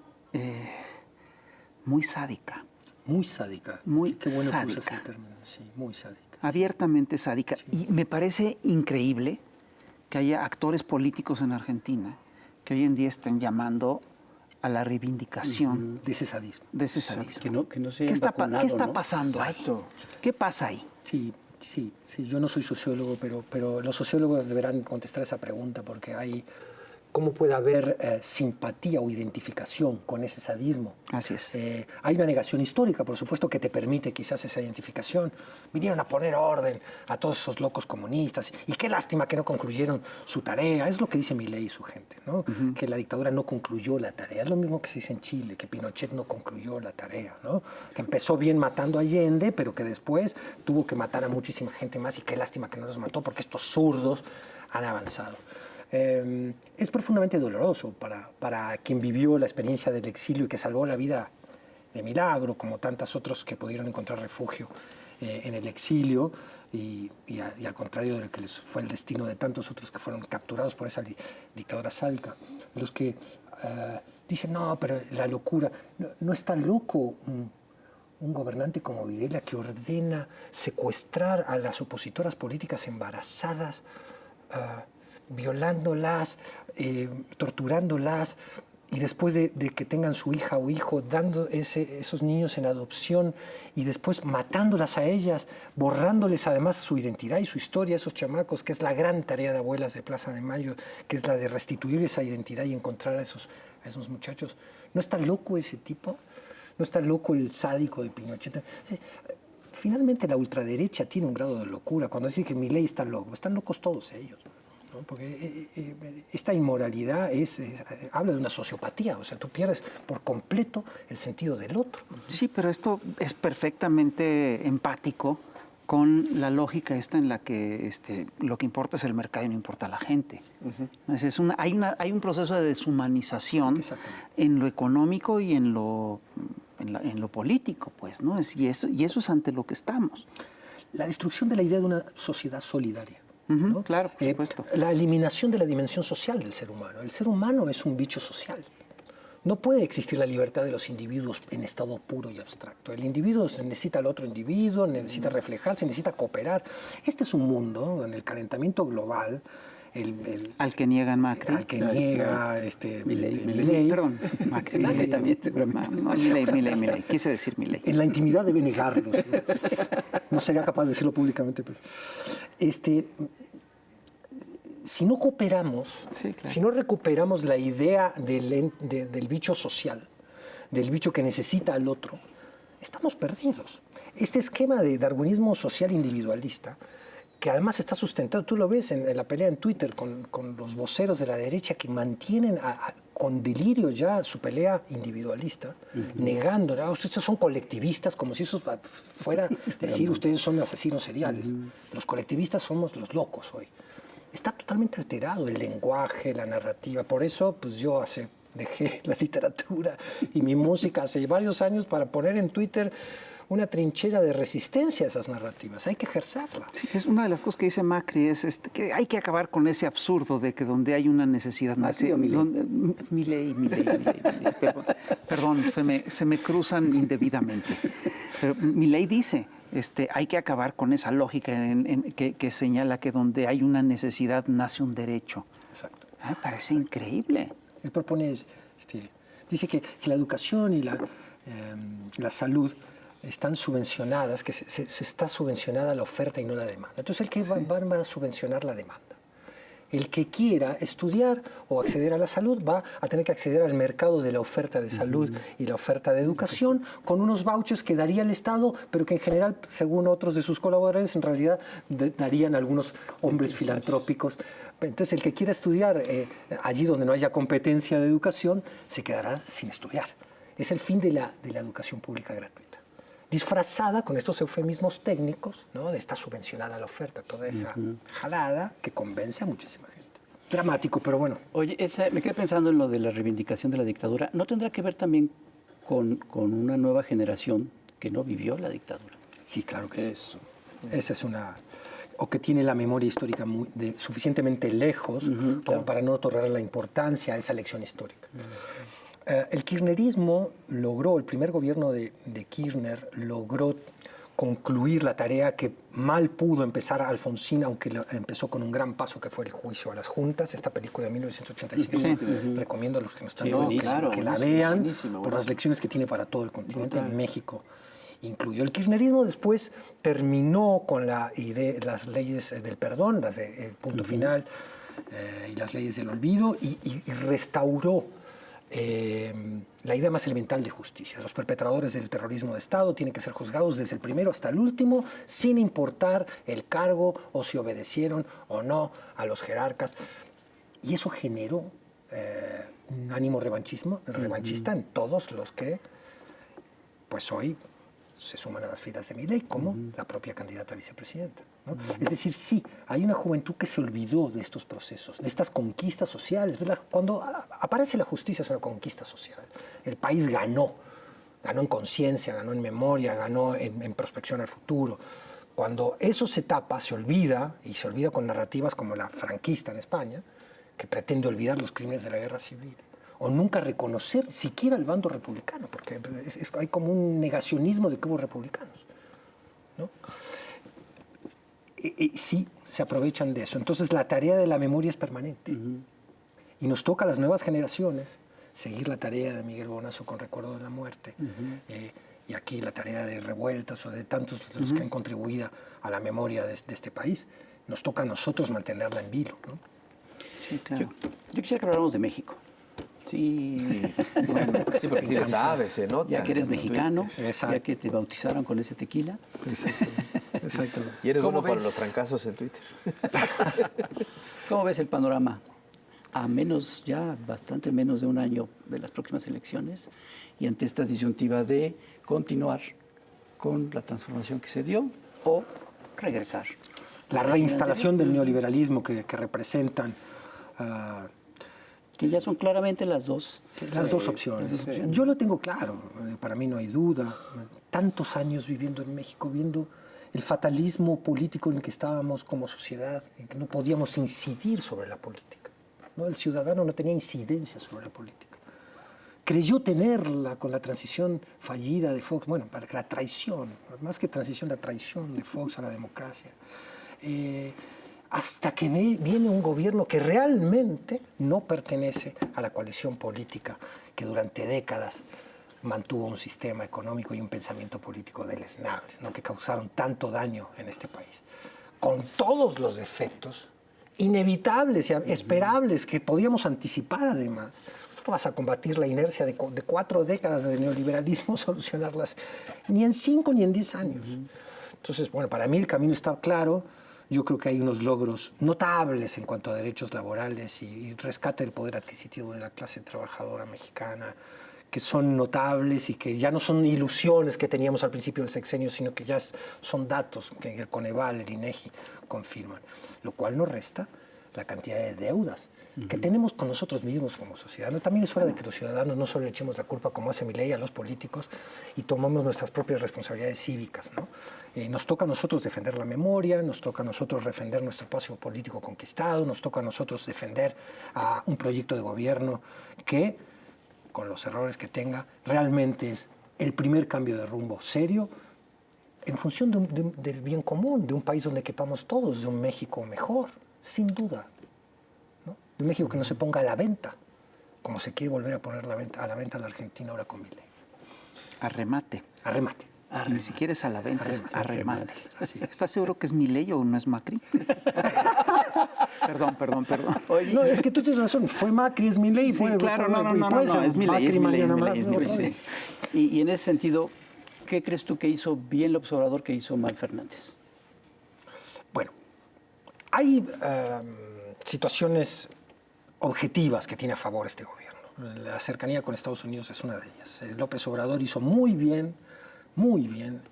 muy sádica. Muy sádica. Muy Qué bueno que usas sádica. el término. Sí, muy sádica. Abiertamente sádica. Y me parece increíble que haya actores políticos en Argentina que hoy en día estén llamando a la reivindicación De ese sadismo. de ese sadismo. Que no se ¿Qué hayan está, vacunado, ¿qué está ¿no? pasando Exacto. ahí? ¿Qué pasa ahí? Sí. Yo no soy sociólogo, pero los sociólogos deberán contestar esa pregunta porque ¿cómo puede haber simpatía o identificación con ese sadismo? Así es. Hay una negación histórica, por supuesto, que te permite quizás esa identificación. Vinieron a poner orden a todos esos locos comunistas y qué lástima que no concluyeron su tarea. Es lo que dice Milei y su gente, ¿no? Que la dictadura no concluyó la tarea. Es lo mismo que se dice en Chile, que Pinochet no concluyó la tarea, ¿no? Que empezó bien matando a Allende, pero que después tuvo que matar a muchísima gente más y qué lástima que no los mató porque estos zurdos han avanzado. Es profundamente doloroso para quien vivió la experiencia del exilio y que salvó la vida de milagro, como tantos otros que pudieron encontrar refugio en el exilio y al contrario de lo que les fue el destino de tantos otros que fueron capturados por esa dictadura sádica. Los que dicen, no, pero la locura, no está loco un gobernante como Videla que ordena secuestrar a las opositoras políticas embarazadas, violándolas, torturándolas, y después de que tengan su hija o hijo, dando esos niños en adopción y después matándolas a ellas, borrándoles además su identidad y su historia a esos chamacos, que es la gran tarea de Abuelas de Plaza de Mayo, que es la de restituir esa identidad y encontrar a esos muchachos. ¿No está loco ese tipo? ¿No está loco el sádico de Pinochet? Finalmente la ultraderecha tiene un grado de locura. Cuando dice que Milei está loco, están locos todos ellos, ¿no? Porque esta inmoralidad habla de una sociopatía, o sea, tú pierdes por completo el sentido del otro. Sí, pero esto es perfectamente empático con la lógica esta en la que lo que importa es el mercado y no importa la gente. Hay un proceso de deshumanización en lo económico y en lo político, pues, ¿no? Y eso es ante lo que estamos. La destrucción de la idea de una sociedad solidaria. ¿no? Claro, por supuesto. La eliminación de la dimensión social del ser humano. El ser humano es un bicho social. No puede existir la libertad de los individuos en estado puro y abstracto. El individuo necesita al otro individuo, necesita reflejarse, necesita cooperar. Este es un mundo en el calentamiento global. Al que niegan Macri. Al que niega Milei. Perdón, Macri también, seguramente. No, Milei. Quise decir Milei. En la intimidad debe negarlo. No sería capaz de decirlo públicamente, pero... Si no cooperamos, sí, claro. Si no recuperamos la idea del bicho social, del bicho que necesita al otro, estamos perdidos. Este esquema de darwinismo social individualista, que además está sustentado, tú lo ves en la pelea en Twitter con los voceros de la derecha que mantienen con delirio ya su pelea individualista, negando, ¿no? Ustedes son colectivistas, como si eso fuera decir ustedes son asesinos seriales. Los colectivistas somos los locos hoy. Está totalmente alterado el lenguaje, la narrativa. Por eso, pues yo dejé la literatura y mi música hace varios años para poner en Twitter una trinchera de resistencia a esas narrativas. Hay que ejercerla. Sí, es una de las cosas que dice Macri, es que hay que acabar con ese absurdo de que donde hay una necesidad... Milei. Perdón, se me cruzan indebidamente. Pero Milei dice... hay que acabar con esa lógica que señala que donde hay una necesidad nace un derecho. Exacto. Me parece increíble. Él propone, dice que la educación y la salud están subvencionadas, que se está subvencionada la oferta y no la demanda. Entonces el que va a subvencionar la demanda. El que quiera estudiar o acceder a la salud va a tener que acceder al mercado de la oferta de salud y la oferta de educación con unos vouchers que daría el Estado, pero que en general, según otros de sus colaboradores, en realidad darían algunos hombres filantrópicos. Entonces el que quiera estudiar allí donde no haya competencia de educación se quedará sin estudiar. Es el fin de la educación pública gratuita. Disfrazada con estos eufemismos técnicos, ¿no? De esta subvencionada la oferta, toda esa jalada que convence a muchísima gente. Dramático, pero bueno. Oye, me quedé pensando en lo de la reivindicación de la dictadura. ¿No tendrá que ver también con una nueva generación que no vivió la dictadura? Sí, claro que sí. Esa es una... o que tiene la memoria histórica suficientemente lejos como para no otorgar la importancia a esa lección histórica. El kirchnerismo el primer gobierno de Kirchner logró concluir la tarea que mal pudo empezar Alfonsín, aunque empezó con un gran paso que fue el juicio a las juntas, esta película de 1985. Recomiendo a los que no están viendo que la vean por las lecciones que tiene para todo el continente. En México incluyó. El kirchnerismo después terminó con las leyes del perdón, las del punto final y las leyes del olvido y restauró la idea más elemental de justicia. Los perpetradores del terrorismo de Estado tienen que ser juzgados desde el primero hasta el último, sin importar el cargo o si obedecieron o no a los jerarcas. Y eso generó un ánimo revanchista en todos los que, pues hoy, se suman a las filas de Milei, como la propia candidata a vicepresidenta, ¿no? Es decir, sí, hay una juventud que se olvidó de estos procesos, de estas conquistas sociales. Cuando aparece la justicia es una conquista social. El país ganó en conciencia, ganó en memoria, ganó en prospección al futuro. Cuando eso se tapa, se olvida, y se olvida con narrativas como la franquista en España, que pretende olvidar los crímenes de la guerra civil, o nunca reconocer siquiera el bando republicano, porque hay como un negacionismo de que hubo republicanos, ¿no? Y sí, se aprovechan de eso. Entonces la tarea de la memoria es permanente. Y nos toca a las nuevas generaciones seguir la tarea de Miguel Bonazo con Recuerdo de la Muerte, y aquí la tarea de Revueltas o de tantos de los que han contribuido a la memoria de este país. Nos toca a nosotros mantenerla en vilo, ¿no? Sí, claro. Yo quisiera que habláramos de México. Sí, Bueno, sí, porque sí le sabes, se nota. Ya que eres en tu mexicano, Twitter. Exacto. ya que te bautizaron con ese tequila. Exacto. Y eres ¿Cómo bueno para ves? los trancazos en Twitter. ¿Cómo ves el panorama? A menos, ya bastante menos de un año de las próximas elecciones y ante esta disyuntiva de continuar con la transformación que se dio o regresar. La reinstalación del neoliberalismo que representan Que ya son claramente las dos. las dos opciones. Yo lo tengo claro, para mí no hay duda. Tantos años viviendo en México, viendo el fatalismo político en el que estábamos como sociedad, en que no podíamos incidir sobre la política, ¿no? El ciudadano no tenía incidencia sobre la política. Creyó tenerla con la transición fallida de Fox, bueno, para la traición, más que transición, la traición de Fox a la democracia. Hasta que viene un gobierno que realmente no pertenece a la coalición política que durante décadas mantuvo un sistema económico y un pensamiento político deleznables, ¿no? Que causaron tanto daño en este país. Con todos los defectos inevitables y esperables que podíamos anticipar además. No vas a combatir la inercia de 4 décadas de neoliberalismo, solucionarlas ni en 5 ni en 10 años. Entonces, bueno, para mí el camino está claro. Yo creo que hay unos logros notables en cuanto a derechos laborales y rescate del poder adquisitivo de la clase trabajadora mexicana, que son notables y que ya no son ilusiones que teníamos al principio del sexenio, sino que ya son datos que el Coneval, el INEGI confirman, lo cual no resta la cantidad de deudas que tenemos con nosotros mismos como sociedad. ¿No? También es hora de que los ciudadanos no solo le echemos la culpa, como hace Milei, a los políticos y tomamos nuestras propias responsabilidades cívicas, ¿no? Nos toca a nosotros defender la memoria, nos toca a nosotros defender nuestro espacio político conquistado, nos toca a nosotros defender a un proyecto de gobierno que, con los errores que tenga, realmente es el primer cambio de rumbo serio en función del bien común, de un país donde quepamos todos, de un México mejor, sin duda. Un México que no se ponga a la venta, como se quiere volver a poner a la venta la Argentina ahora con Milei. arremate. Arremate. Ni siquiera es a la venta, es arremate. Así es. ¿Estás seguro que es Milei o no es Macri? Perdón. Oye, no, es que tú tienes razón, fue Macri, es Milei. Sí, claro, no, es Milei, es Milei. Y en ese sentido, ¿qué crees tú que hizo bien López Obrador, que hizo mal Fernández? Bueno, hay situaciones objetivas que tiene a favor este gobierno. La cercanía con Estados Unidos es una de ellas. López Obrador hizo muy bien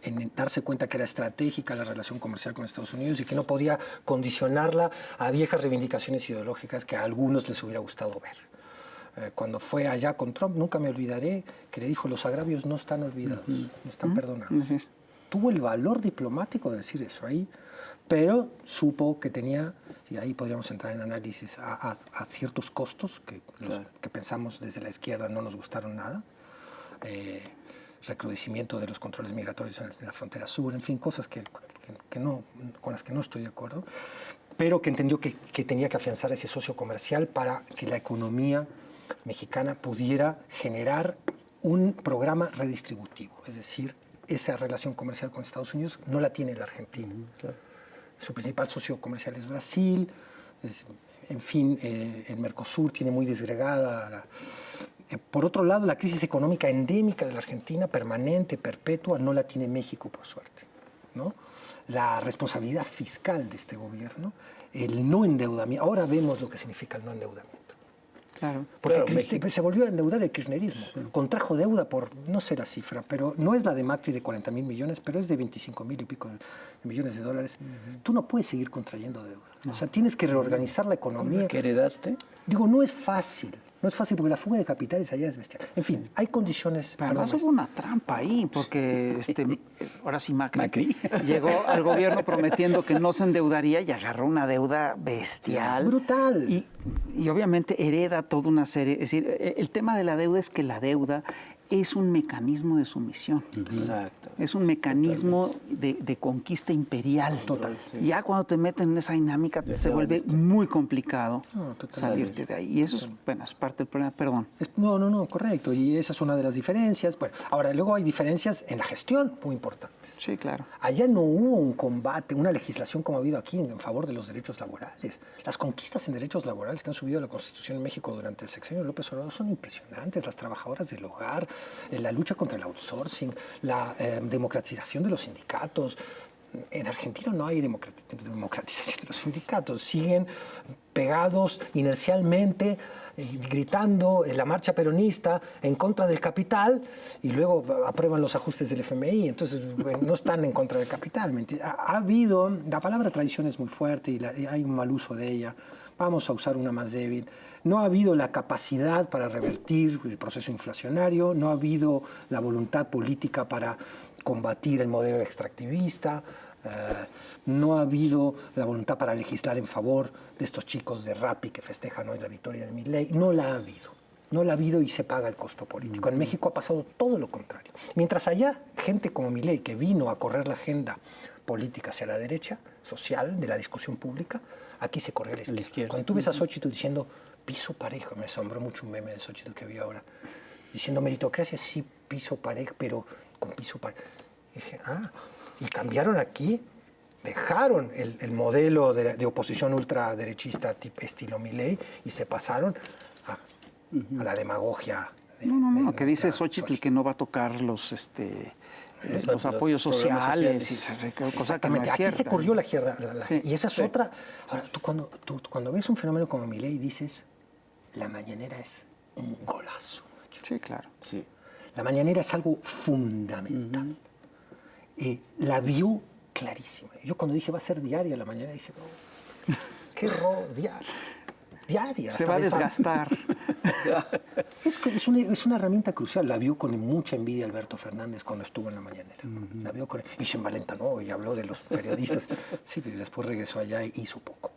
en darse cuenta que era estratégica la relación comercial con Estados Unidos y que no podía condicionarla a viejas reivindicaciones ideológicas que a algunos les hubiera gustado ver. Cuando fue allá con Trump, nunca me olvidaré que le dijo: los agravios no están olvidados, no están perdonados. Tuvo el valor diplomático de decir eso ahí, pero supo que tenía, y ahí podríamos entrar en análisis, a ciertos costos que pensamos desde la izquierda no nos gustaron nada. Recrudecimiento de los controles migratorios en la frontera sur, en fin, cosas con las que no estoy de acuerdo, pero que entendió que tenía que afianzar ese socio comercial para que la economía mexicana pudiera generar un programa redistributivo, es decir, esa relación comercial con Estados Unidos no la tiene la Argentina. Su principal socio comercial es Brasil, en fin, el Mercosur tiene muy disgregada por otro lado, la crisis económica endémica de la Argentina, permanente, perpetua, no la tiene México, por suerte, ¿no? La responsabilidad fiscal de este gobierno, el no endeudamiento. Ahora vemos lo que significa el no endeudamiento. Claro. Porque se volvió a endeudar el kirchnerismo. Contrajo deuda por, no sé la cifra, pero no es la de Macri de 40.000 millones, pero es de 25.000 y pico de millones de dólares. Tú no puedes seguir contrayendo deuda. O sea, tienes que reorganizar la economía. ¿Qué heredaste? Digo, no es fácil. No es fácil porque la fuga de capitales allá es bestial. En fin, hay condiciones... Pero además hubo una trampa ahí, porque ahora sí Macri llegó al gobierno prometiendo que no se endeudaría y agarró una deuda bestial. Brutal. Y obviamente hereda toda una serie... Es decir, el tema de la deuda es que la deuda es un mecanismo de sumisión. Exacto. Es un mecanismo de conquista imperial. Total, Y ya cuando te meten en esa dinámica se vuelve muy complicado salirte de ahí. Y eso es, bueno, es parte del problema, perdón. No, correcto. Y esa es una de las diferencias. Bueno, ahora, luego hay diferencias en la gestión muy importantes. Sí, claro. Allá no hubo un combate, una legislación como ha habido aquí en favor de los derechos laborales. Las conquistas en derechos laborales que han subido a la Constitución en México durante el sexenio de López Obrador son impresionantes. Las trabajadoras del hogar, la lucha contra el outsourcing, la democratización de los sindicatos. En Argentina no hay democratización de los sindicatos. Siguen pegados inercialmente, gritando en la marcha peronista en contra del capital y luego aprueban los ajustes del FMI. Entonces, bueno, no están en contra del capital. Ha habido, la palabra tradición es muy fuerte y hay un mal uso de ella. Vamos a usar una más débil. No ha habido la capacidad para revertir el proceso inflacionario, no ha habido la voluntad política para combatir el modelo extractivista, no ha habido la voluntad para legislar en favor de estos chicos de Rappi que festejan hoy la victoria de Milei. No la ha habido. No la ha habido y se paga el costo político. En México ha pasado todo lo contrario. Mientras allá, gente como Milei, que vino a correr la agenda política hacia la derecha, social, de la discusión pública, aquí se corre a la izquierda. Cuando tú ves a Xochitl diciendo piso parejo, me asombró mucho un meme de Xochitl que vi ahora, diciendo meritocracia sí, piso parejo, pero con piso parejo. Dije, y cambiaron aquí, dejaron el modelo de oposición ultraderechista estilo Milei y se pasaron a la demagogia. No, que dice Xochitl que no va a tocar los apoyos sociales, cosa que no es Aquí cierta. se corrió la izquierda. Sí, y esa es otra. Ahora, tú cuando ves un fenómeno como Milei dices, la mañanera es un golazo. Macho. Sí, claro. Sí. La mañanera es algo fundamental. La vio clarísima. Yo cuando dije va a ser diaria la mañana, dije, qué diaria. Se va a desgastar. Es una herramienta crucial. La vio con mucha envidia Alberto Fernández cuando estuvo en la mañanera. La vio y se envalentonó y habló de los periodistas. Sí, pero después regresó allá y hizo poco.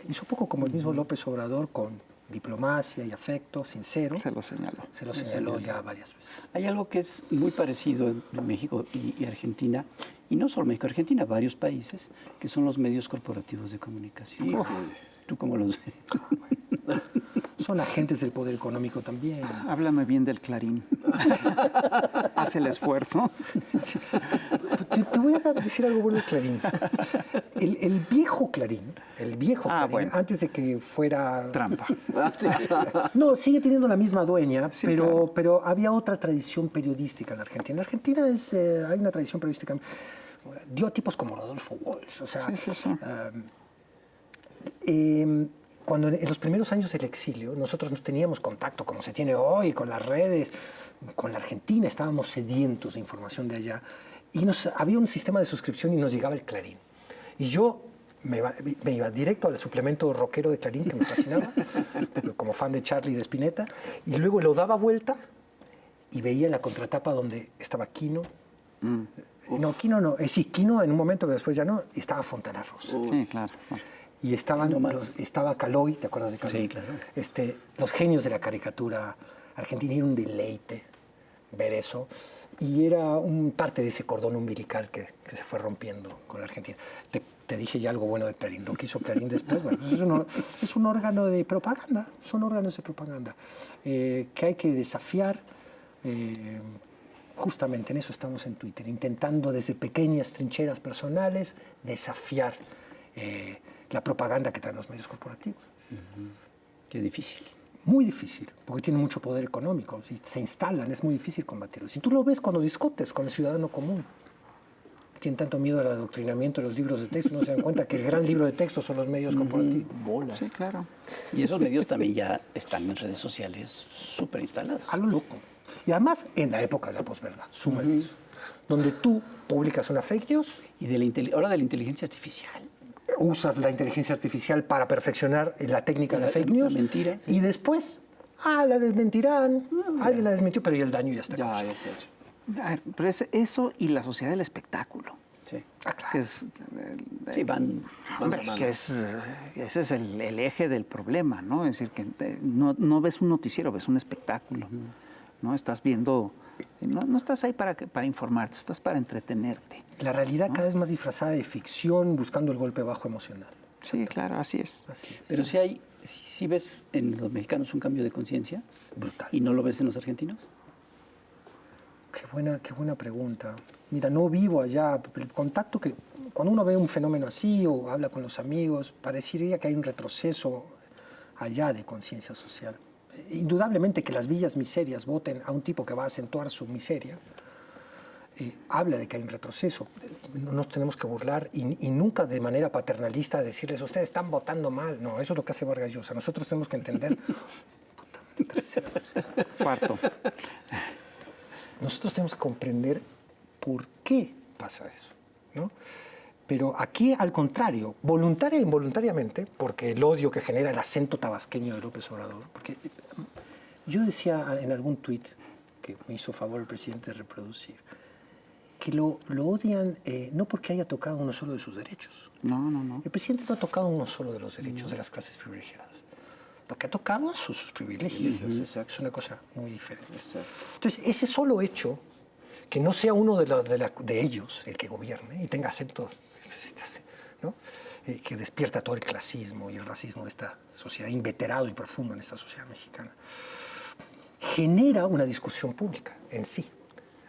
Hizo poco como el mismo López Obrador, con diplomacia y afecto, sincero. Se lo señaló. Se lo señaló ya varias veces. Hay algo que es muy parecido en México y Argentina, y no solo México, Argentina, varios países, que son los medios corporativos de comunicación. ¿Tú cómo los ves? Son agentes del poder económico también. Háblame bien del Clarín. Hace el esfuerzo. Te voy a decir algo bueno de Clarín. El viejo Clarín, bueno. antes de que fuera... Trampa. No, sigue teniendo la misma dueña, Sí, pero había otra tradición periodística en la Argentina. En Argentina hay una tradición periodística. Dio a tipos como Rodolfo Walsh. O sea, cuando en los primeros años del exilio nosotros no teníamos contacto como se tiene hoy con las redes, con la Argentina, estábamos sedientos de información de allá y había un sistema de suscripción y nos llegaba el Clarín. Y yo me iba directo al suplemento rockero de Clarín que me fascinaba, como fan de Charlie y de Spinetta, y luego lo daba vuelta y veía en la contratapa donde estaba Quino. No, Quino no, sí, Quino en un momento, pero después ya no, y estaba Fontana Rosa. Sí, claro. Y estaba Caloi, ¿te acuerdas de Caloi? Sí, claro. Los genios de la caricatura argentina, era un deleite ver eso. Y era parte de ese cordón umbilical que se fue rompiendo con la Argentina. Te dije ya algo bueno de Clarín. Lo que hizo Clarín después, bueno, es un órgano de propaganda. Son órganos de propaganda que hay que desafiar. Justamente en eso estamos en Twitter, intentando desde pequeñas trincheras personales desafiar la propaganda que traen los medios corporativos. Qué difícil. Muy difícil, porque tienen mucho poder económico. Si se instalan, es muy difícil combatirlos. Si tú lo ves cuando discutes con el ciudadano común, tienen tanto miedo al adoctrinamiento de los libros de texto, no se dan cuenta que el gran libro de texto son los medios corporativos. Sí, claro. Y esos medios también ya están en redes sociales súper instalados. A lo loco. Y además, en la época de la posverdad, súmale eso, donde tú publicas una fake news, Y ahora de la inteligencia artificial. usas la inteligencia artificial para perfeccionar la técnica de la fake La news, mentira, sí. y después, la desmentirán, alguien la desmintió, pero ya el daño ya está causado. Ya está hecho. A ver, pero es eso y la sociedad del espectáculo. Sí. Que es, Sí, van hombre, que ese es el eje del problema, ¿no? Es decir, que no ves un noticiero, ves un espectáculo. ¿no? Estás viendo, no estás ahí para informarte, estás para entretenerte. La realidad cada vez más disfrazada de ficción, buscando el golpe bajo emocional. Sí, claro, así es. Así es. Pero si ves en los mexicanos un cambio de conciencia Brutal. y no lo ves en los argentinos. Qué buena pregunta. Mira, no vivo allá. El contacto que, cuando uno ve un fenómeno así o habla con los amigos, parecería que hay un retroceso allá de conciencia social. Indudablemente que las villas miserias voten a un tipo que va a acentuar su miseria, habla de que hay un retroceso. No nos tenemos que burlar y nunca de manera paternalista decirles, ustedes están votando mal. No, eso es lo que hace Vargas Llosa. Nosotros tenemos que entender... Cuarto. Nosotros tenemos que comprender por qué pasa eso, ¿no? Pero aquí, al contrario, voluntaria e involuntariamente, porque el odio que genera el acento tabasqueño de López Obrador, porque yo decía en algún tuit que me hizo favor el presidente de reproducir, que lo odian no porque haya tocado uno solo de sus derechos. No. El presidente no ha tocado uno solo de los derechos de las clases privilegiadas. Lo que ha tocado son sus privilegios. Es una cosa muy diferente. Entonces, ese solo hecho, que no sea uno de ellos el que gobierne y tenga acento, ¿no? Que despierta todo el clasismo y el racismo de esta sociedad, inveterado y profundo en esta sociedad mexicana, genera una discusión pública en sí.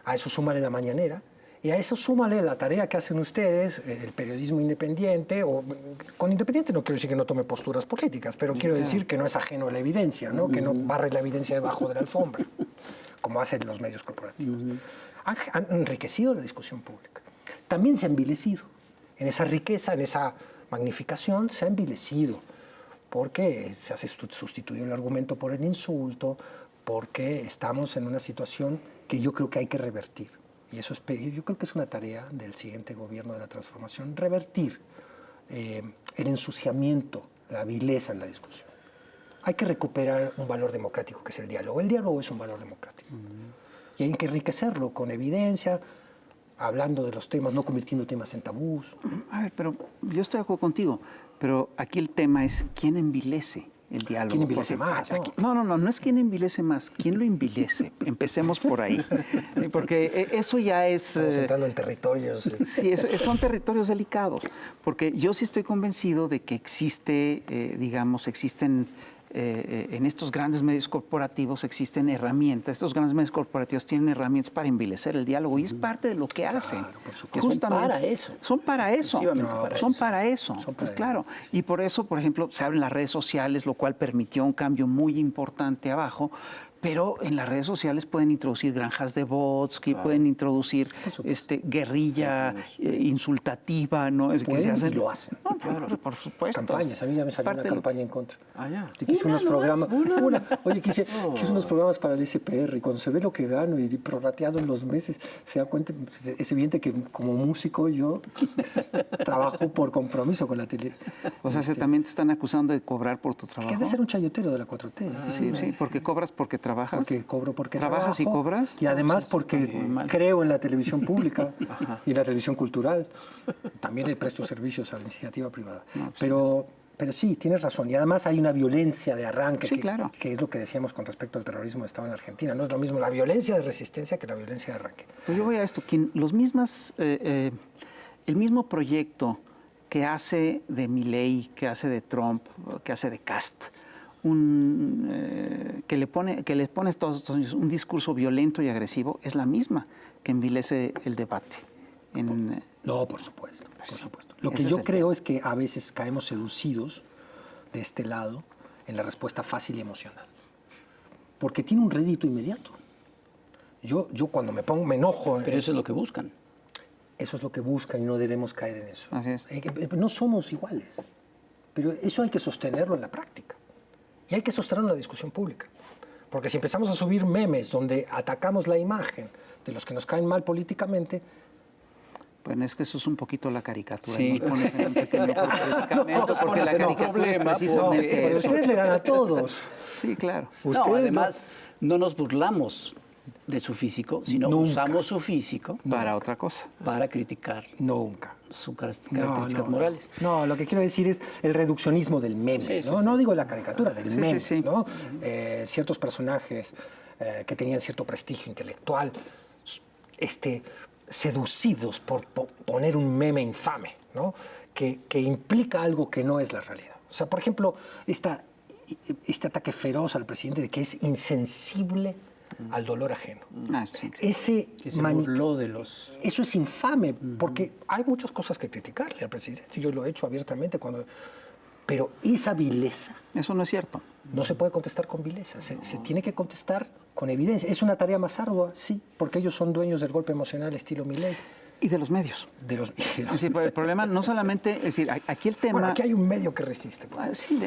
A eso súmale la mañanera, y a eso súmale la tarea que hacen ustedes, el periodismo independiente, o con independiente no quiero decir que no tome posturas políticas, pero quiero decir que no es ajeno a la evidencia, ¿no? Que no barre la evidencia debajo de la alfombra, como hacen los medios corporativos. Han enriquecido la discusión pública. También se ha envilecido. En esa riqueza, en esa magnificación, se ha envilecido, porque se sustituyó el argumento por el insulto, porque estamos en una situación que yo creo que hay que revertir. Y eso yo creo que es una tarea del siguiente gobierno de la transformación, revertir el ensuciamiento, la vileza en la discusión. Hay que recuperar un valor democrático que es el diálogo. El diálogo es un valor democrático. Y hay que enriquecerlo con evidencia, hablando de los temas, no convirtiendo temas en tabús. A ver, pero yo estoy de acuerdo contigo, pero aquí el tema es quién envilece el diálogo. ¿Quién envilece Porque más? aquí, no es quién envilece más, quién lo envilece. Empecemos por ahí, porque eso ya es... Estamos entrando en territorios... Sí, son territorios delicados, porque yo sí estoy convencido de que existen en estos grandes medios corporativos existen herramientas. Estos grandes medios corporativos tienen herramientas para envilecer el diálogo y es parte de lo que hacen. Claro, por supuesto. Justamente, Son para eso. Son para eso. Son para eso. Son para Claro. Y por eso, por ejemplo, se abren las redes sociales, lo cual permitió un cambio muy importante abajo. Pero en las redes sociales pueden introducir granjas de bots, que pueden introducir guerrilla insultativa, ¿no? Es que Pueden se hacen, y lo hacen. No, claro, por supuesto. Campañas, a mí ya me salió una campaña en contra. Ya. Y hice unos programas, hice unos programas para el SPR y cuando se ve lo que gano y prorrateado en los meses, se da cuenta, es evidente que como músico yo trabajo por compromiso con la tele. O sea, también te están acusando de cobrar por tu trabajo. Que has de ser un chayotero de la 4T. Sí, porque cobras porque trabajas. Porque cobro porque ¿Trabajas trabajo, y cobras? Y además porque creo en la televisión pública y en la televisión cultural. También le presto servicios a la iniciativa privada. Pero sí, tienes razón. Y además hay una violencia de arranque, Sí, claro. que es lo que decíamos con respecto al terrorismo de Estado en Argentina. No es lo mismo la violencia de resistencia que la violencia de arranque. Pues yo voy a esto. El mismo proyecto que hace de Milei, que hace de Trump, que hace de Cast, que le pone todos los años un discurso violento y agresivo, es la misma que envilece el debate. No, por supuesto, por supuesto. Lo que yo creo es que a veces caemos seducidos de este lado en la respuesta fácil y emocional, porque tiene un rédito inmediato. Yo cuando me enojo... Pero eso es lo que buscan. Eso es lo que buscan y no debemos caer en eso. Así es. No somos iguales, pero eso hay que sostenerlo en la práctica. Y hay que sostenerlo en la discusión pública. Porque si empezamos a subir memes donde atacamos la imagen de los que nos caen mal políticamente... Bueno, es que eso es un poquito la caricatura. Sí. Nos pones en un pequeño predicamento, porque la caricatura es precisamente Pero eso. ustedes le dan a todos. Sí, claro. No, además, no nos burlamos de su físico, sino Nunca. usamos su físico Para otra cosa. para criticar Nunca. sus características morales. No, lo que quiero decir es el reduccionismo del meme. Sí, sí, ¿no? sí. No digo la caricatura, del meme. sí. ¿no? Ciertos personajes que tenían cierto prestigio intelectual, seducidos por poner un meme infame, ¿no? que implica algo que no es la realidad. O sea, por ejemplo, este ataque feroz al presidente de que es insensible al dolor ajeno. Sí. Que se burló de los... Eso es infame, porque hay muchas cosas que criticarle al presidente. Yo lo he hecho abiertamente pero esa vileza Eso no es cierto. no se puede contestar con vileza, se tiene que contestar con evidencia. Es una tarea más ardua, sí, porque ellos son dueños del golpe emocional estilo Milei. Y de los medios. Es decir, el problema no solamente, es decir, aquí el tema... Bueno, aquí hay un medio que resiste. Sí,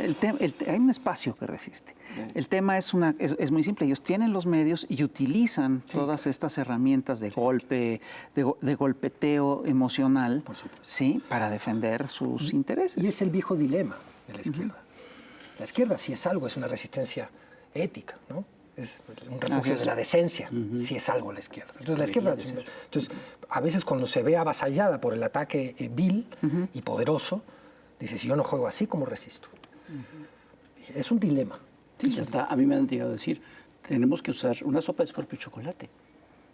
hay un espacio que resiste. El tema es muy simple. Ellos tienen los medios y utilizan todas estas herramientas de golpe, de golpeteo emocional, Por supuesto. ¿sí? Para defender sus intereses. Y es el viejo dilema de la izquierda. La izquierda, si es algo, es una resistencia ética, ¿no? Es un refugio de la decencia, si es algo la izquierda. Entonces, la izquierda, a veces cuando se ve avasallada por el ataque vil y poderoso, dice, si yo no juego así, ¿cómo resisto? Es un dilema. Sí, hasta a mí me han llegado a decir, tenemos que usar una sopa de escorpio y chocolate.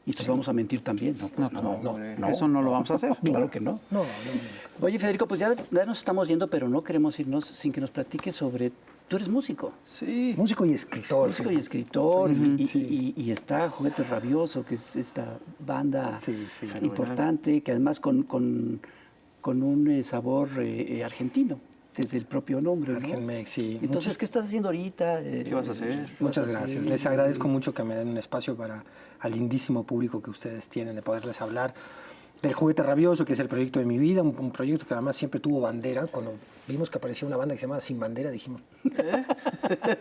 Y te vamos a mentir también. No, pues no. Eso no lo vamos a hacer. Claro que no. Oye, Federico, pues ya nos estamos yendo, pero no queremos irnos sin que nos platiques sobre... Tú eres músico. Sí. Músico y escritor. Músico y escritor. Y está Juguete Rabioso, que es esta banda importante, que además con un sabor argentino, desde el propio nombre, ¿no? Argenmex, sí. Entonces, ¿qué estás haciendo ahorita? ¿Qué vas a hacer? Muchas gracias. Les agradezco mucho que me den un espacio al lindísimo público que ustedes tienen de poderles hablar del Juguete Rabioso, que es el proyecto de mi vida, un proyecto que además siempre tuvo bandera. Cuando vimos que aparecía una banda que se llamaba Sin Bandera, dijimos,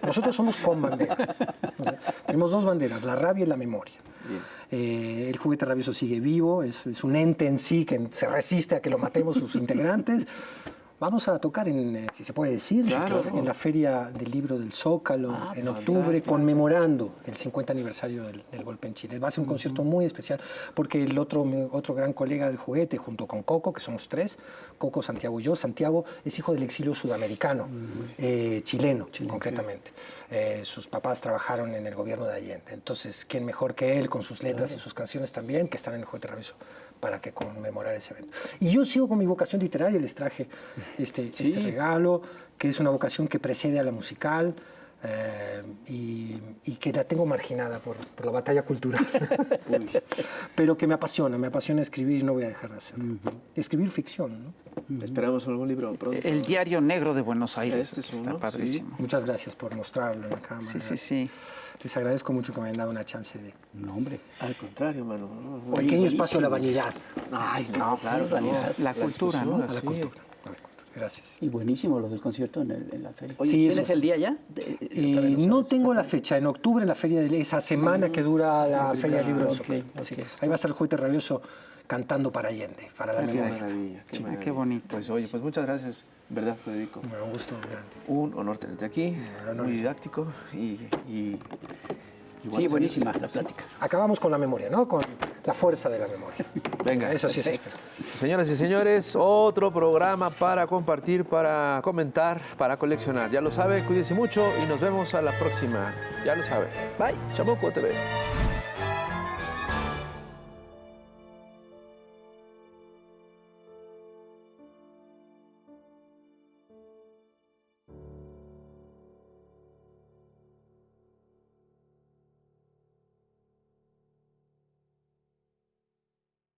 nosotros somos con bandera. O sea, tenemos dos banderas, la rabia y la memoria. El Juguete Rabioso sigue vivo, es un ente en sí que se resiste a que lo matemos sus integrantes. Vamos a tocar, si se puede decir, en la Feria del Libro del Zócalo, en octubre, conmemorando el 50 aniversario del golpe en Chile. Va a ser un concierto muy especial, porque el otro gran colega del Juguete, junto con Coco, que somos tres, Coco, Santiago y yo. Santiago es hijo del exilio sudamericano, chileno, concretamente. Sus papás trabajaron en el gobierno de Allende. Entonces, ¿quién mejor que él, con sus letras y sus canciones también, que están en el Juguete Rabioso, para que conmemorar ese evento? Y yo sigo con mi vocación literaria, les traje este regalo, que es una vocación que precede a la musical y que la tengo marginada por la batalla cultural. Pero que me apasiona escribir y no voy a dejar de hacerlo. Escribir ficción, ¿no? Esperamos algún libro pronto. El Diario Negro de Buenos Aires. Este es está uno, padrísimo. Muchas gracias por mostrarlo en la cámara. Sí. Les agradezco mucho que me hayan dado una chance de... No, hombre. Al contrario, mano. Pequeño espacio a la vanidad. Ay, no, claro. La cultura, ¿no? A la cultura. Gracias. Y buenísimo lo del concierto en la feria. Oye, ¿tienes el día ya? No tengo la fecha, en octubre en la feria de esa semana que dura la Feria del Libro del Zócalo. Ahí va a estar el Juguete Rabioso cantando para Allende, para la Qué memoria. maravilla, qué maravilla. Qué bonito. Pues oye, pues muchas gracias, ¿verdad, Federico? Bueno, un gusto grande. Un honor tenerte aquí, muy didáctico y Sí, buenísima la plática. Acabamos con la memoria, ¿no? Con la fuerza de la memoria. Venga. Eso sí es espero. Señoras y señores, otro programa para compartir, para comentar, para coleccionar. Ya lo sabe, cuídese mucho y nos vemos a la próxima. Ya lo sabe. Bye. Chamuco TV.